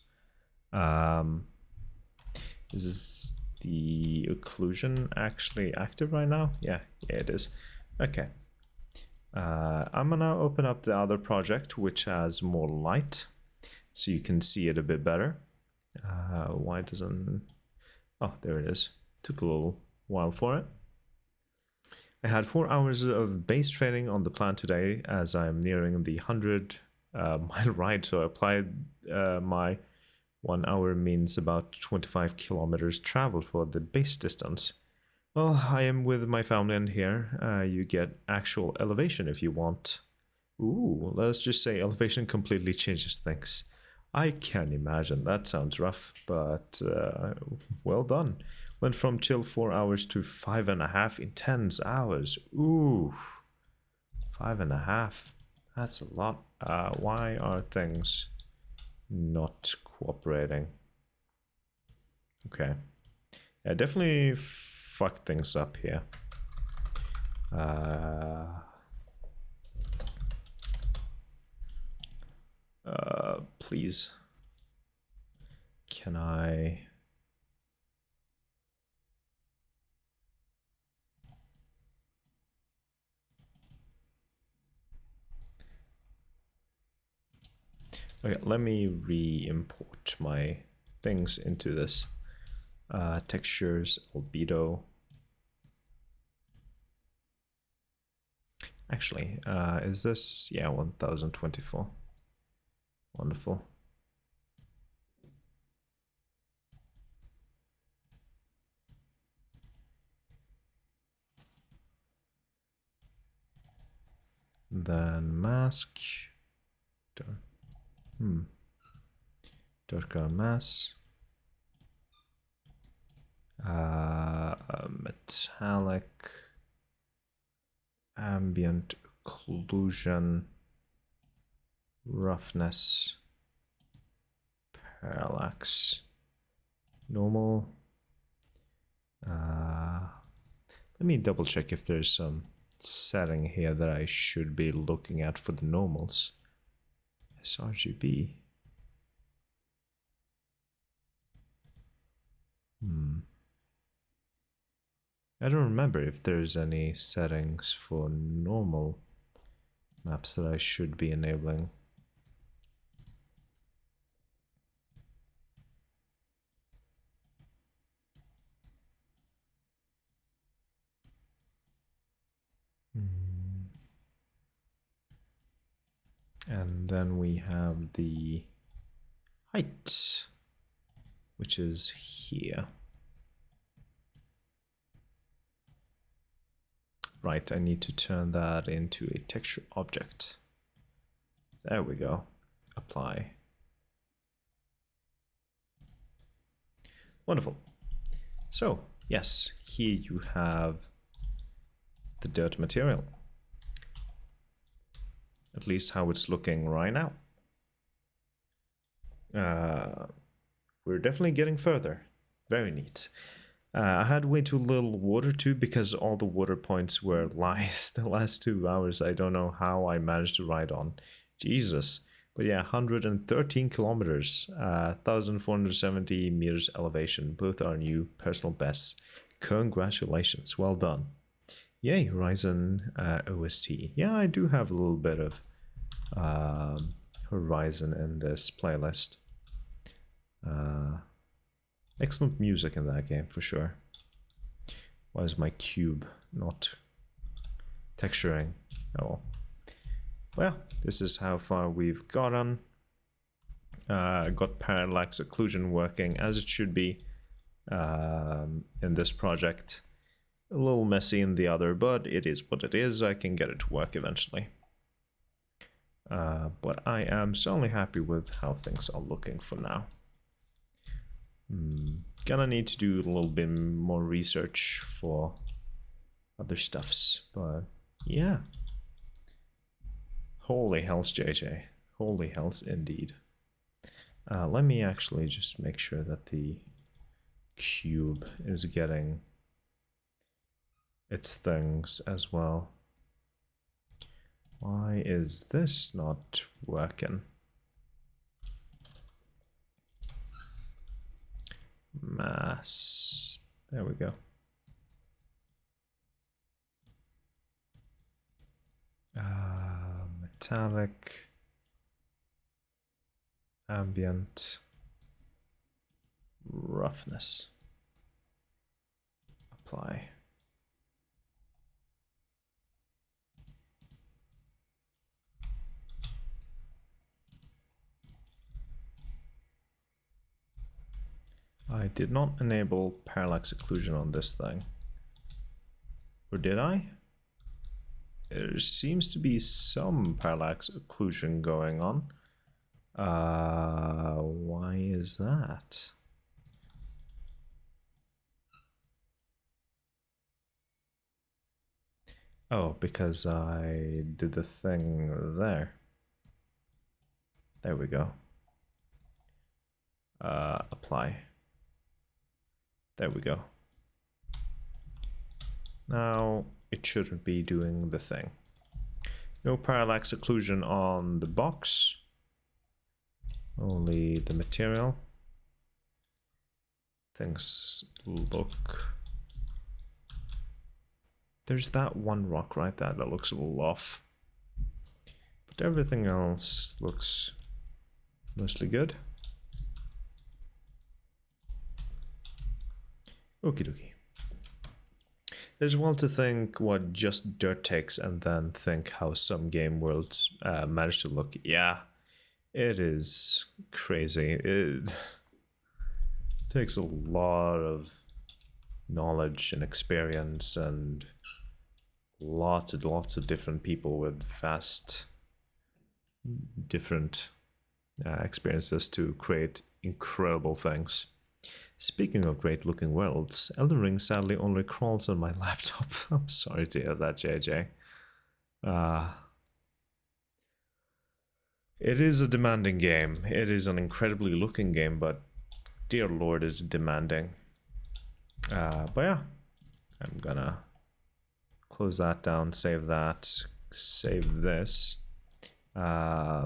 Is the occlusion actually active right now? Yeah, it is. Okay. I'm gonna open up the other project, which has more light, so you can see it a bit better. Why doesn't... Oh, there it is. Took a little while for it. I had 4 hours of base training on the plan today, as I'm nearing the 100-mile ride, so I applied my 1 hour means about 25 kilometers traveled for the base distance. Well, I am with my family, and here you get actual elevation if you want. Ooh, let's just say elevation completely changes things. I can imagine, that sounds rough, but well done. Went from chill 4 hours to 5.5 intense hours. Ooh, 5.5. That's a lot. Why are things not cooperating? Okay. Yeah, definitely fucked things up here. Please. Can I... Okay, let me re-import my things into this. Textures, albedo. Actually, is this... Yeah, 1024. Wonderful. Then mask. Darker mass. Metallic. Ambient occlusion. Roughness. Parallax. Normal. Let me double check if there's some setting here that I should be looking at for the normals. sRGB. I don't remember if there's any settings for normal maps that I should be enabling. And then we have the height, which is here. Right, I need to turn that into a texture object. There we go. Apply. Wonderful. So, yes, here you have the dirt material. At least how it's looking right now. We're definitely getting further. Very neat. I had way too little water too because all the water points were lies the last 2 hours. I don't know how I managed to ride on. Jesus. But yeah, 113 kilometers, 1,470 meters elevation. Both are new personal bests. Congratulations. Well done. Yay, Horizon OST. Yeah, I do have a little bit of Horizon in this playlist. Excellent music in that game, for sure. Why is my cube not texturing? Oh, well, this is how far we've gotten. Got parallax occlusion working as it should be in this project. A little messy in the other, but it is what it is. I can get it to work eventually. But I am certainly happy with how things are looking for now. Gonna need to do a little bit more research for other stuffs, but yeah. Holy hells, JJ. Holy hells indeed. Let me actually just make sure that the cube is getting its things as well. Why is this not working? Mass. There we go. Metallic. Ambient. Roughness. Apply. I did not enable parallax occlusion on this thing. Or did I? There seems to be some parallax occlusion going on. Why is that? Oh, because I did the thing there. There we go. Apply. There we go. Now it shouldn't be doing the thing. No parallax occlusion on the box. Only the material. things look. There's that one rock right there that looks a little off. But everything else looks mostly good. Okie dokie. There's well to think what just dirt takes and then think how some game worlds manage to look. Yeah, it is crazy. It takes a lot of knowledge and experience and lots of different people with vast different experiences to create incredible things. Speaking of great looking worlds, Elden Ring sadly only crawls on my laptop. I'm sorry to hear that, JJ. It is a demanding game. It is an incredibly looking game, but dear lord, is it demanding. But yeah, I'm gonna close that down, save that, save this, close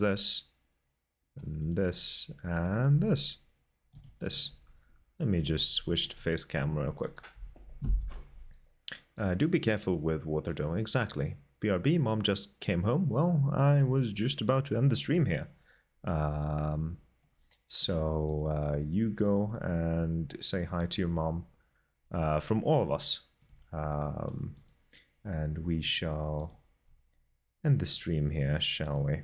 this, and this, and this. Let me just switch to face cam real quick. Do be careful with what they're doing. Exactly. BRB, mom just came home. Well, I was just about to end the stream here. So you go and say hi to your mom from all of us. And we shall end the stream here, shall we?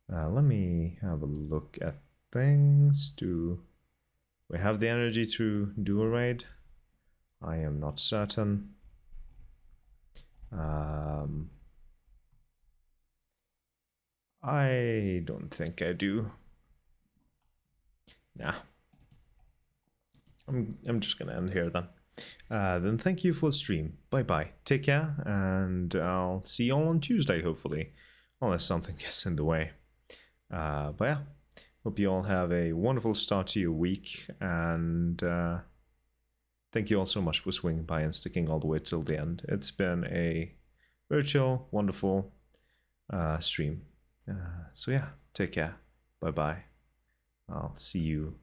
Let me have a look at things. Do we have the energy to do a raid? I am not certain. I don't think I do. Nah. I'm just gonna end here then. Then thank you for the stream. Bye bye. Take care, and I'll see you all on Tuesday, hopefully, unless something gets in the way. But yeah, hope you all have a wonderful start to your week, and thank you all so much for swinging by and sticking all the way till the end. It's been a very chill, wonderful stream. So yeah, take care. Bye bye. I'll see you